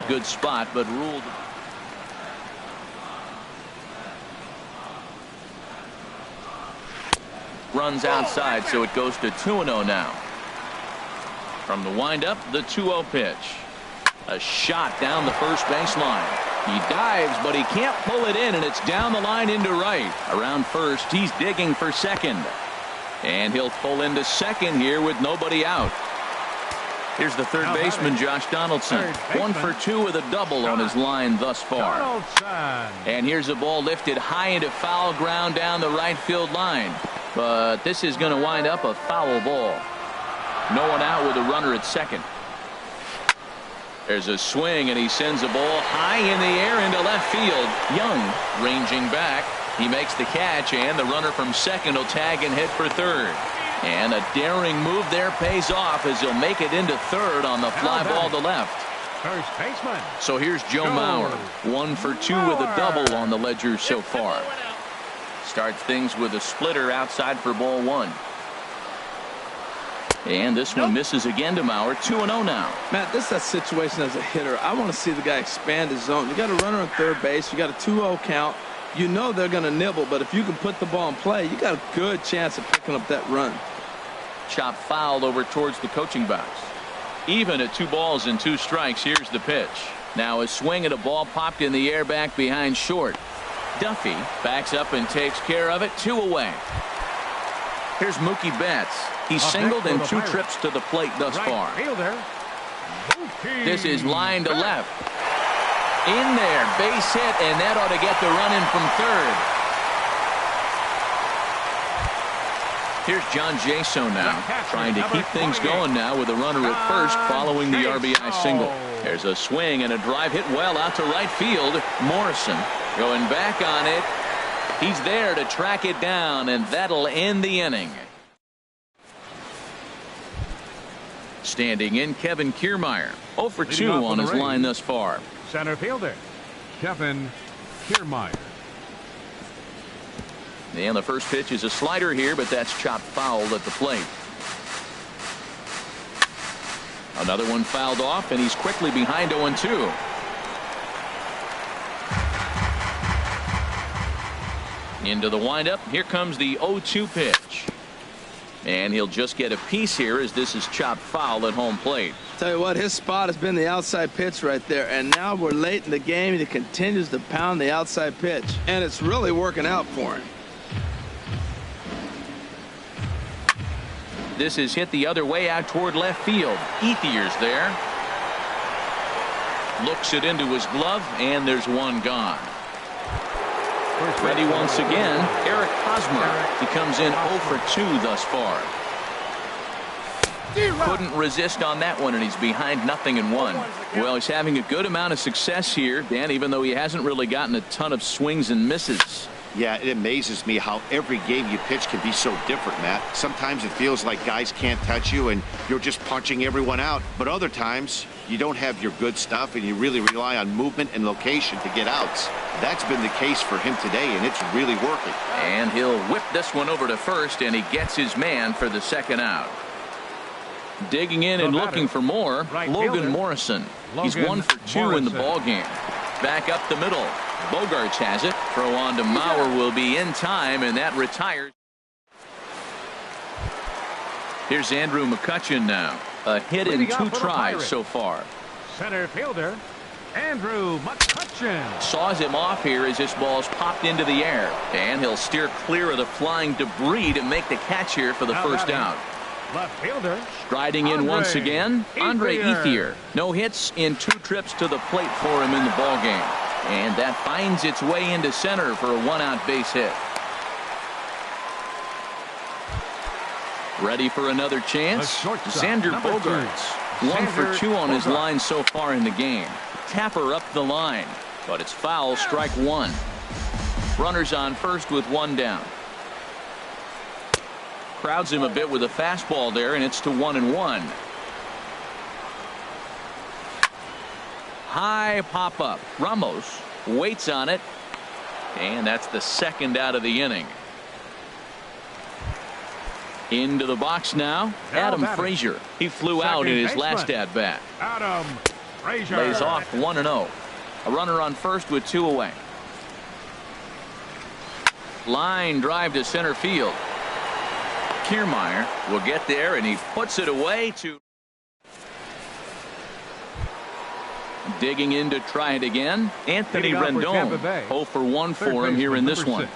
good spot, but ruled. Runs outside, so it goes to 2-0 now. From the windup, the 2-0 pitch. A shot down the first baseline. He dives, but he can't pull it in, and it's down the line into right. Around first, he's digging for second. And he'll pull into second here with nobody out. Here's the third baseman, Josh Donaldson. 1 for 2 with a double on his line thus far. And here's a ball lifted high into foul ground down the right field line. But this is going to wind up a foul ball. No one out with a runner at second. There's a swing, and he sends a ball high in the air into left field. Young ranging back. He makes the catch, and the runner from second will tag and hit for third. And a daring move there pays off as he'll make it into third on the fly ball to left. First baseman. So here's Joe Mauer. 1 for 2 with a double on the ledger so far. Starts things with a splitter outside for ball 1. And this one misses again to Mauer. 2-0 now. Matt, this is that situation as a hitter. I want to see the guy expand his zone. You got a runner on third base. You got a 2-0 count. You know they're going to nibble, but if you can put the ball in play, you got a good chance of picking up that run. Chop fouled over towards the coaching box. Even at 2 balls and 2 strikes. Here's the pitch. Now a swing at a ball popped in the air back behind short. Duffy backs up and takes care of it. 2 away. Here's Mookie Betts. He's singled in 2 trips to the plate thus far. This is line to left. In there, base hit, and that ought to get the run in from third. Here's John Jaso now, trying to keep things going now with a runner at first following the RBI single. There's a swing and a drive hit well out to right field. Morrison going back on it. He's there to track it down, and that'll end the inning. Standing in, Kevin Kiermaier. 0 for 2 on his line thus far. Center fielder, Kevin Kiermaier. And the first pitch is a slider here, but that's chopped foul at the plate. Another one fouled off, and he's quickly behind 0-2. Into the windup. Here comes the 0-2 pitch. And he'll just get a piece here as this is chopped foul at home plate. Tell you what, his spot has been the outside pitch right there, and now we're late in the game, and he continues to pound the outside pitch, and it's really working out for him. This is hit the other way out toward left field. Ethier's there. Looks it into his glove, and there's one gone. Ready once again, Eric Hosmer. He comes in 0 for 2 thus far. Couldn't resist on that one, and he's behind 0-1. Well, he's having a good amount of success here, Dan, even though he hasn't really gotten a ton of swings and misses. Yeah, it amazes me how every game you pitch can be so different, Matt. Sometimes it feels like guys can't touch you and you're just punching everyone out. But other times, you don't have your good stuff and you really rely on movement and location to get outs. That's been the case for him today, and it's really working. And he'll whip this one over to first, and he gets his man for the second out. Digging in and looking for more, Logan Morrison. He's 1 for 2 in the ball game. Back up the middle. Bogarts has it. Throw on to Mauer will be in time, and that retires. Here's Andrew McCutchen now. A hit in 2 tries so far. Center fielder, Andrew McCutchen. Saws him off here as this ball's popped into the air. And he'll steer clear of the flying debris to make the catch here for the first out. Left fielder. Striding in once again, Andre Ethier. No hits in 2 trips to the plate for him in the ball game. And that finds its way into center for a 1-out base hit. Ready for another chance? Xander Bogarts. 1 for 2 on his line so far in the game. Tapper up the line, but it's foul, strike 1. Runners on first with 1 down. Crowds him a bit with a fastball there, and it's to 1-1. High pop up. Ramos waits on it, and that's the second out of the inning. Into the box now, Adam Frazier. He flew out in his last at bat. Adam Frazier lays off 1-0. A runner on first with 2 away. Line drive to center field. Kiermaier will get there, and he puts it away to. Digging in to try it again, Anthony Rendon. 0 for 1 for him here in this one.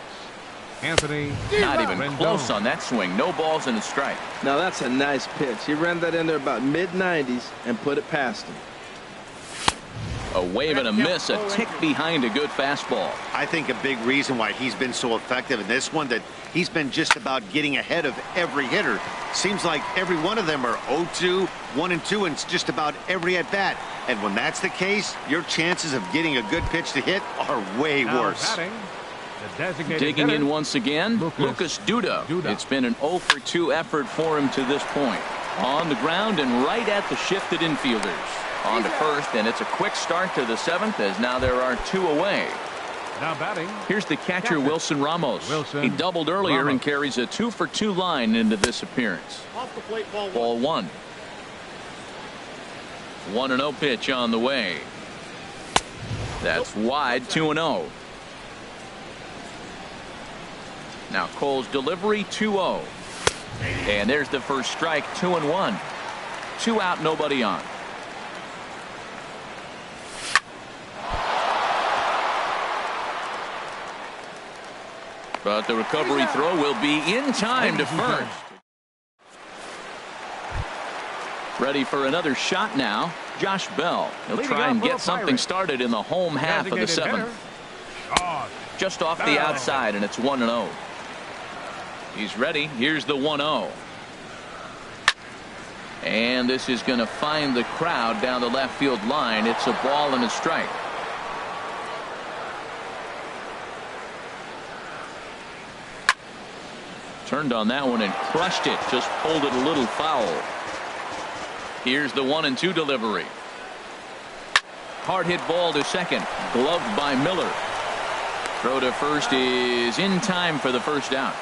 Anthony. Not even close on that swing. No balls and a strike. Now that's a nice pitch. He ran that in there about mid-90s and put it past him. A wave and a miss, a tick behind a good fastball. I think a big reason why he's been so effective in this one, that he's been just about getting ahead of every hitter. Seems like every one of them are 0-2, 1-2, and it's just about every at bat. And when that's the case, your chances of getting a good pitch to hit are way worse. Digging in once again, Lucas Duda. It's been an 0 for 2 effort for him to this point. On the ground and right at the shifted infielders. On to first, and it's a quick start to the 7th, as now there are 2 away. Now batting. Here's the catcher, Wilson Ramos. He doubled earlier and carries a 2 for 2 line into this appearance. Off the plate, ball 1. 1-0 pitch on the way. That's wide, 2-0. Now Cole's delivery, 2-0. And there's the first strike, 2-1. 2 out, nobody on. But the recovery throw will be in time to first. Ready for another shot now. Josh Bell. He'll try and get something started in the home half of the 7th. Just off the outside, and it's 1-0. He's ready. Here's the 1-0. And this is going to find the crowd down the left field line. It's a ball and a strike. Turned on that one and crushed it. Just pulled it a little foul. Here's the 1-2 delivery. Hard hit ball to second. Gloved by Miller. Throw to first is in time for the first out.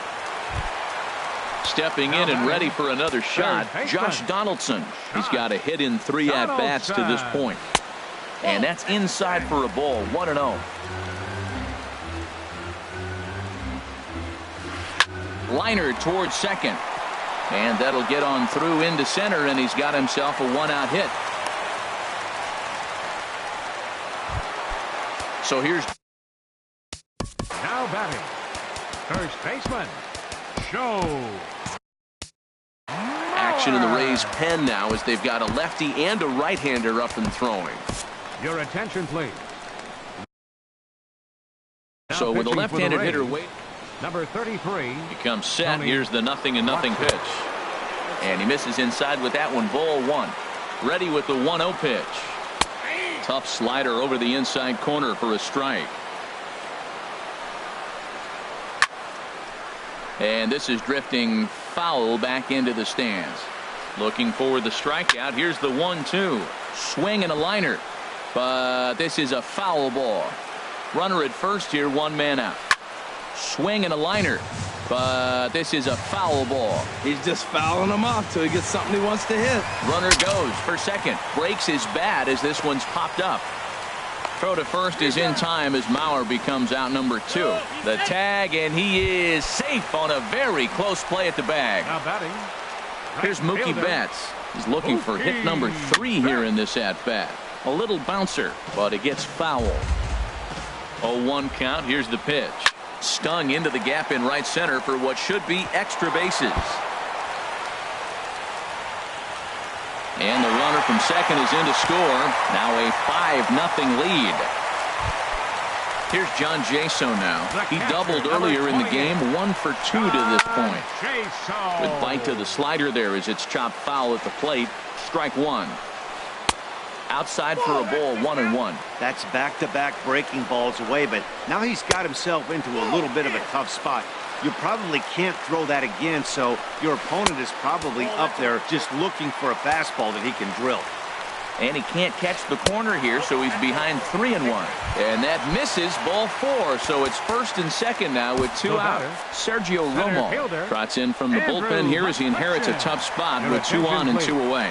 Stepping in and ready for another shot, Josh Donaldson. He's got a hit in 3 at-bats to this point. And that's inside for a ball, 1-0. Liner towards second. And that'll get on through into center, and he's got himself a 1-out hit. So here's Now batting, first baseman, Show. action in the Rays' pen now as they've got a lefty and a right-hander up and throwing. Your attention, please. So with a left-handed hitter waiting, number 33 becomes set. Here's the 0-0 pitch. And he misses inside with that one. Ball one. Ready with the 1-0 pitch. Tough slider over the inside corner for a strike. And this is drifting foul back into the stands. Looking for the strikeout. Here's the 1-2. Swing and a liner. But this is a foul ball. Runner at first here, one man out. Swing and a liner. But this is a foul ball. He's just fouling him off till he gets something he wants to hit. Runner goes for second. Breaks his bat as this one's popped up. Throw to first is in time as Mauer becomes out number 2. The tag, and he is safe on a very close play at the bag. Now batting. Here's Mookie Betts. He's looking for hit number 3 here in this at-bat. A little bouncer, but it gets foul. 0-1 count. Here's the pitch. Stung into the gap in right center for what should be extra bases. And the runner from second is in to score. Now a 5-0 lead. Here's John Jaso now. He doubled earlier in the game. 1 for 2 to this point. With bite to the slider there as it's chopped foul at the plate. Strike one. Outside for a ball, 1-1. That's back-to-back breaking balls away, but now he's got himself into a little bit of a tough spot. You probably can't throw that again, so your opponent is probably up there just looking for a fastball that he can drill. And he can't catch the corner here, so he's behind 3-1. And that misses, ball 4. So it's first and second now with 2 out. Sergio Romo trots in from the bullpen here as he inherits a tough spot with 2 on and 2 away.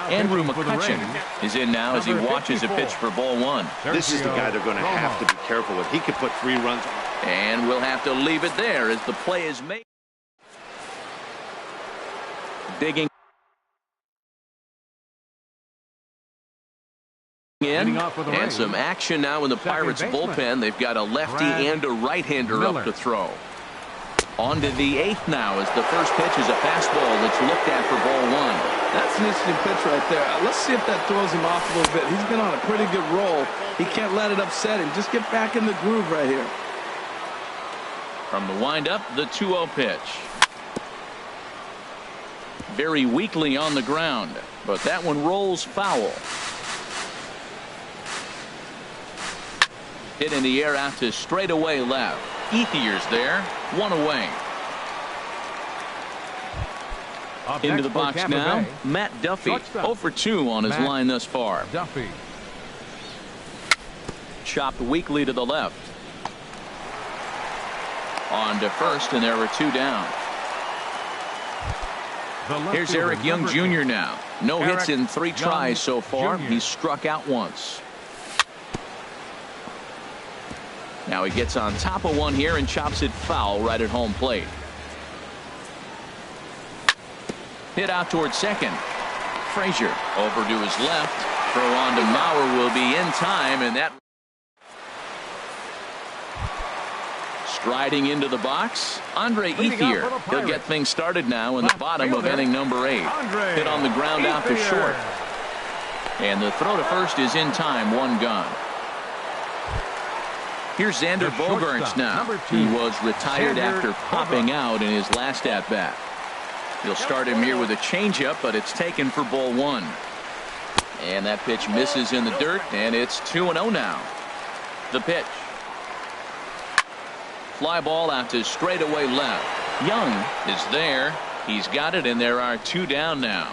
Andrew McCutcheon is in now as he watches a pitch for ball 1. This is the guy they're going to have to be careful with. He could put 3 runs on. And we'll have to leave it there as the play is made. Digging in, and some action now in the Pirates bullpen. They've got a lefty and a right-hander up to throw. On to the 8th now as the first pitch is a fastball that's looked at for ball 1. That's an interesting pitch right there. Let's see if that throws him off a little bit. He's been on a pretty good roll. He can't let it upset him. Just get back in the groove right here. From the windup, the 2-0 pitch. Very weakly on the ground, but that one rolls foul. Hit in the air out to straightaway left. Ethier's there, 1 away. Into the box now, Matt Duffy, 0 for 2 on his line thus far. Duffy. Chopped weakly to the left. On to first, and there were 2 down. Here's Eric Young Jr. now. No hits in 3 tries so far. He's struck out once. Now he gets on top of one here and chops it foul right at home plate. Hit out towards second. Frazier over to his left. Throw on to Mauer will be in time, and that striding into the box, Andre Ethier. He'll get things started now in the bottom of inning number 8. Hit on the ground out to short. And the throw to first is in time, 1 gone. Here's Xander Bogaerts now. He was retired after popping out in his last at-bat. He'll start him here with a changeup, but it's taken for ball 1. And that pitch misses in the dirt, and it's 2-0 now. The pitch. Fly ball out to straightaway left. Young is there. He's got it, and there are 2 down now.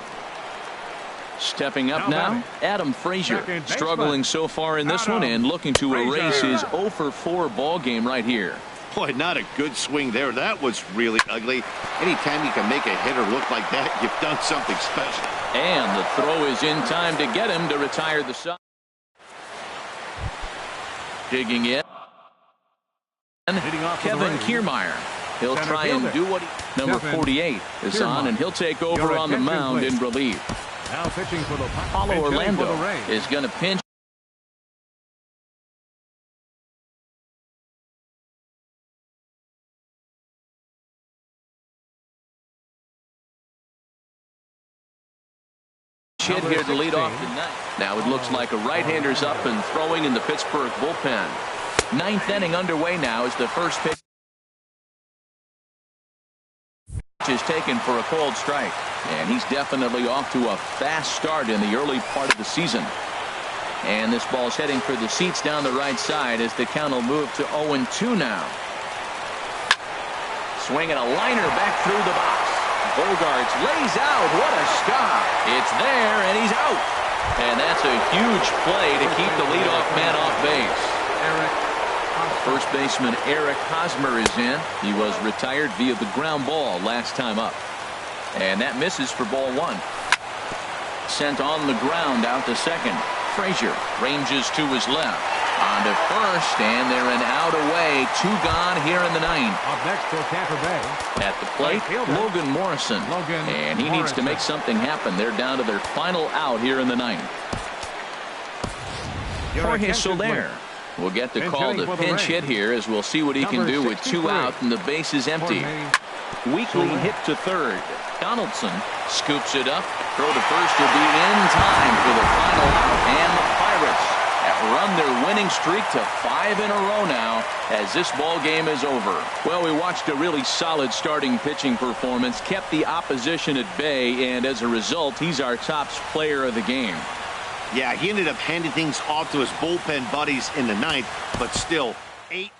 Stepping up now, Adam Frazier, struggling so far in this one and looking to erase his 0 for 4 ball game right here. Boy, not a good swing there. That was really ugly. Anytime you can make a hitter look like that, you've done something special. And the throw is in time to get him to retire the side. Digging in. Kevin Kiermaier. He'll try and do what he... Number 48 is on, and he'll take over on the mound in relief. Now pitching for the Paulo Orlando is going to pinch. hit here to lead off the ninth. Now it looks like a right-hander's up and throwing in the Pittsburgh bullpen. Ninth inning underway now as the first pitch is taken for a cold strike. And he's definitely off to a fast start in the early part of the season. And this ball's heading for the seats down the right side as the count will move to 0-2 now. Swinging a liner back through the box. Bogarts lays out. What a stop. It's there, and he's out. And that's a huge play to keep the leadoff man off base. First baseman Eric Hosmer is in. He was retired via the ground ball last time up. And that misses for ball one. Sent on the ground out to second. Frazier ranges to his left. On to first, and they're an out away. 2 gone here in the ninth. Up next for Tampa Bay. At the plate, Logan Morrison. And he needs to make something happen. They're down to their final out here in the ninth. Jorge Soler will get the call to pinch hit here as we'll see what he can do with 2 out and the base is empty. Weekly hit to third. Donaldson scoops it up. Throw to first will be in time for the final out. And the Pirates have run their winning streak to 5 in a row now as this ball game is over. Well, we watched a really solid starting pitching performance, kept the opposition at bay, and as a result, he's our top player of the game. Yeah, he ended up handing things off to his bullpen buddies in the ninth, but still 8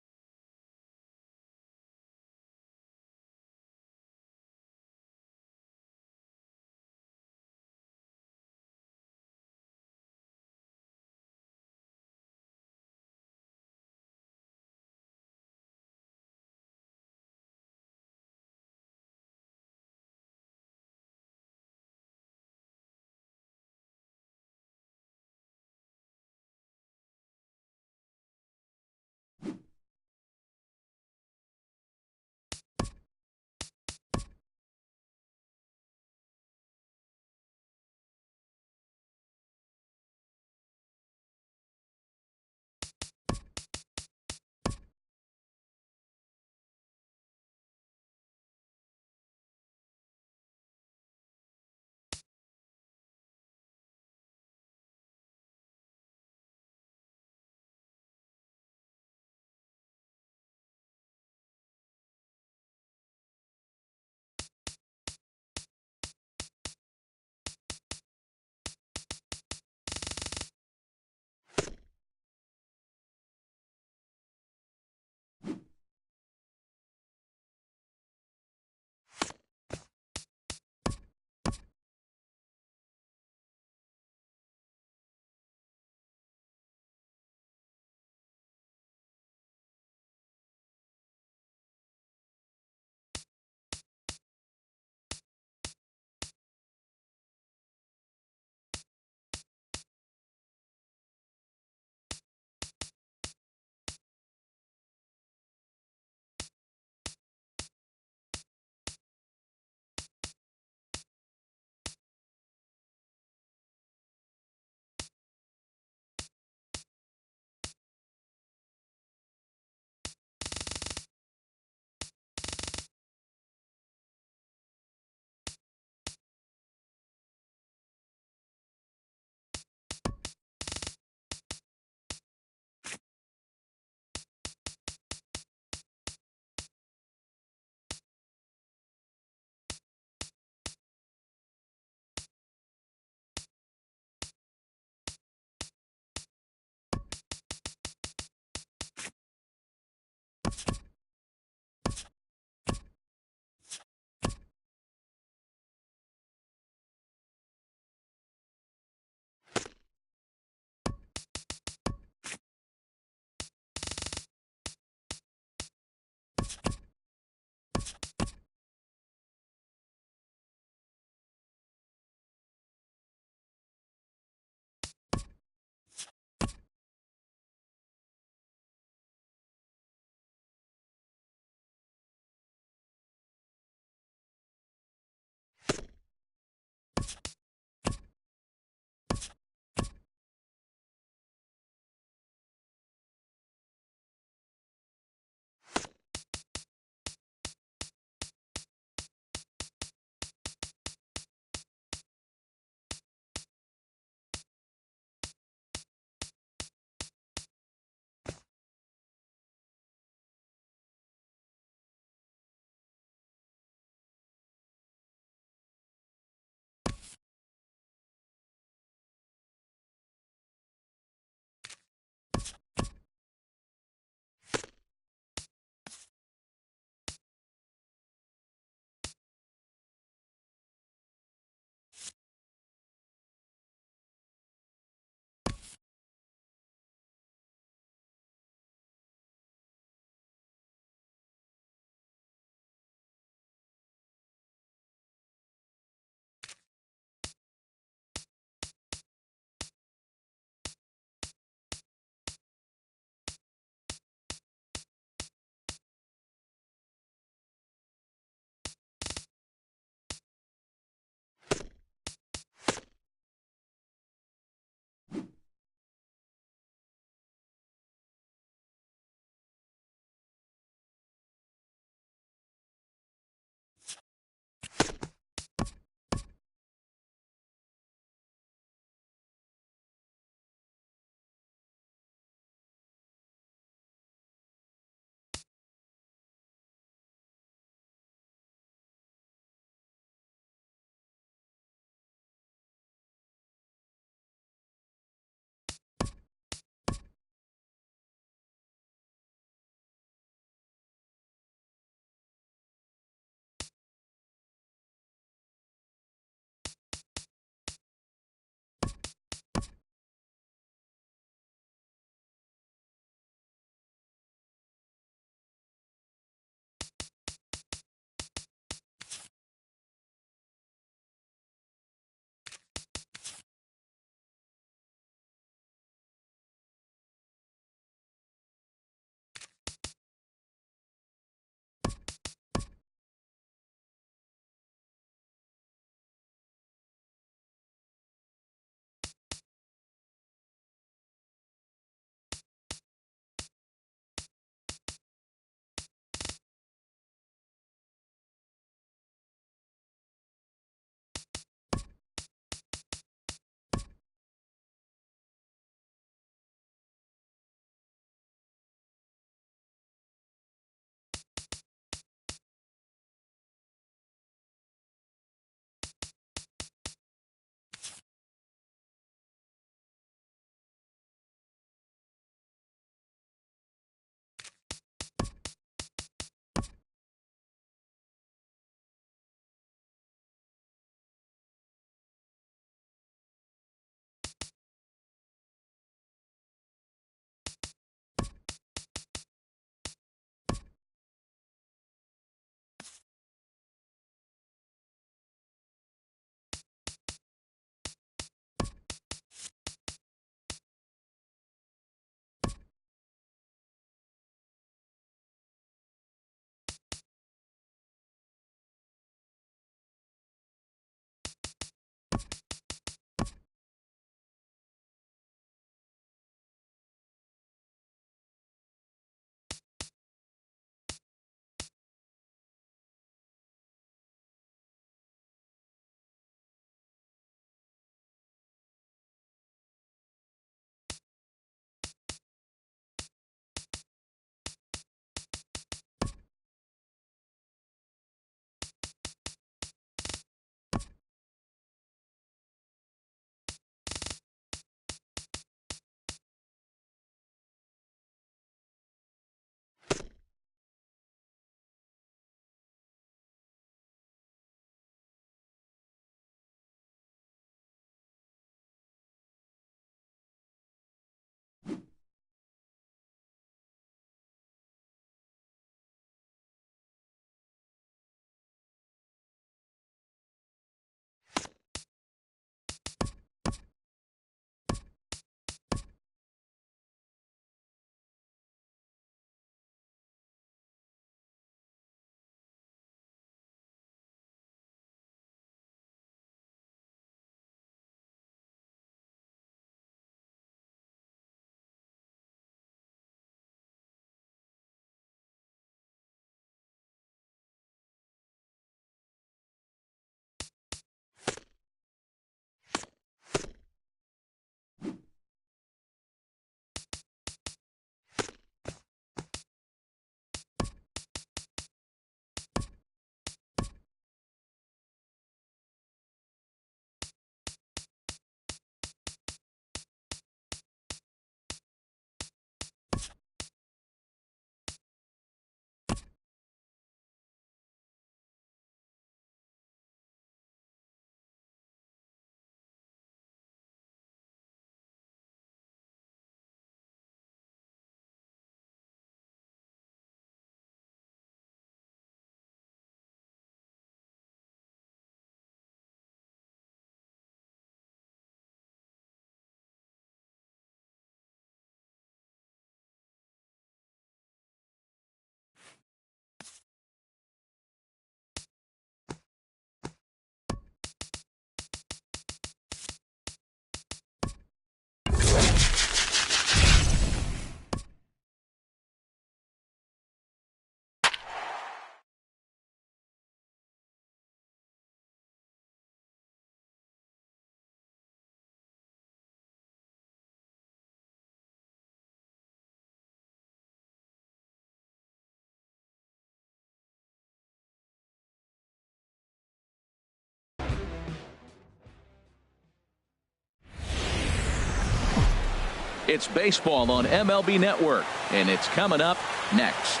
It's baseball on MLB Network, and it's coming up next.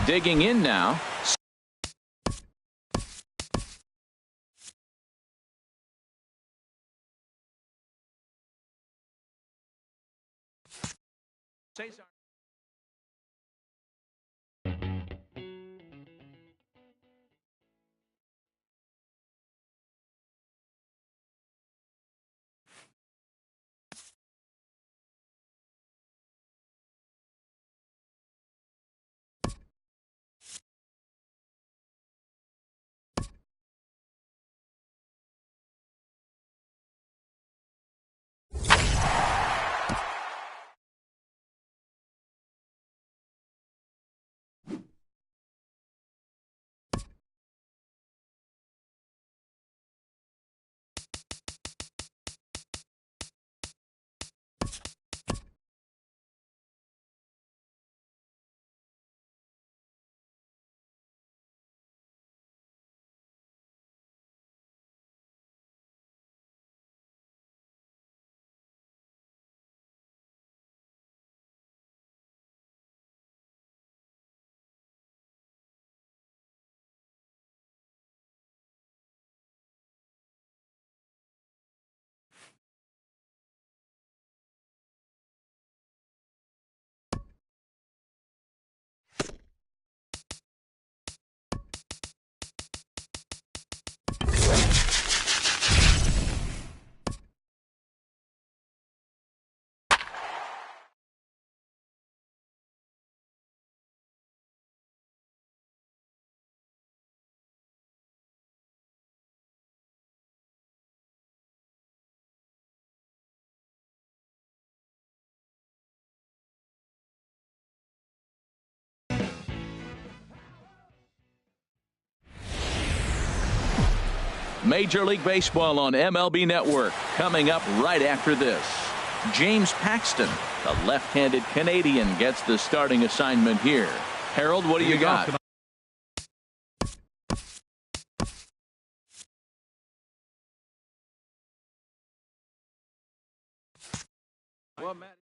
Digging in now. Major League Baseball on MLB Network coming up right after this. James Paxton, the left-handed Canadian, gets the starting assignment here. Harold, what do you got? Well, Matt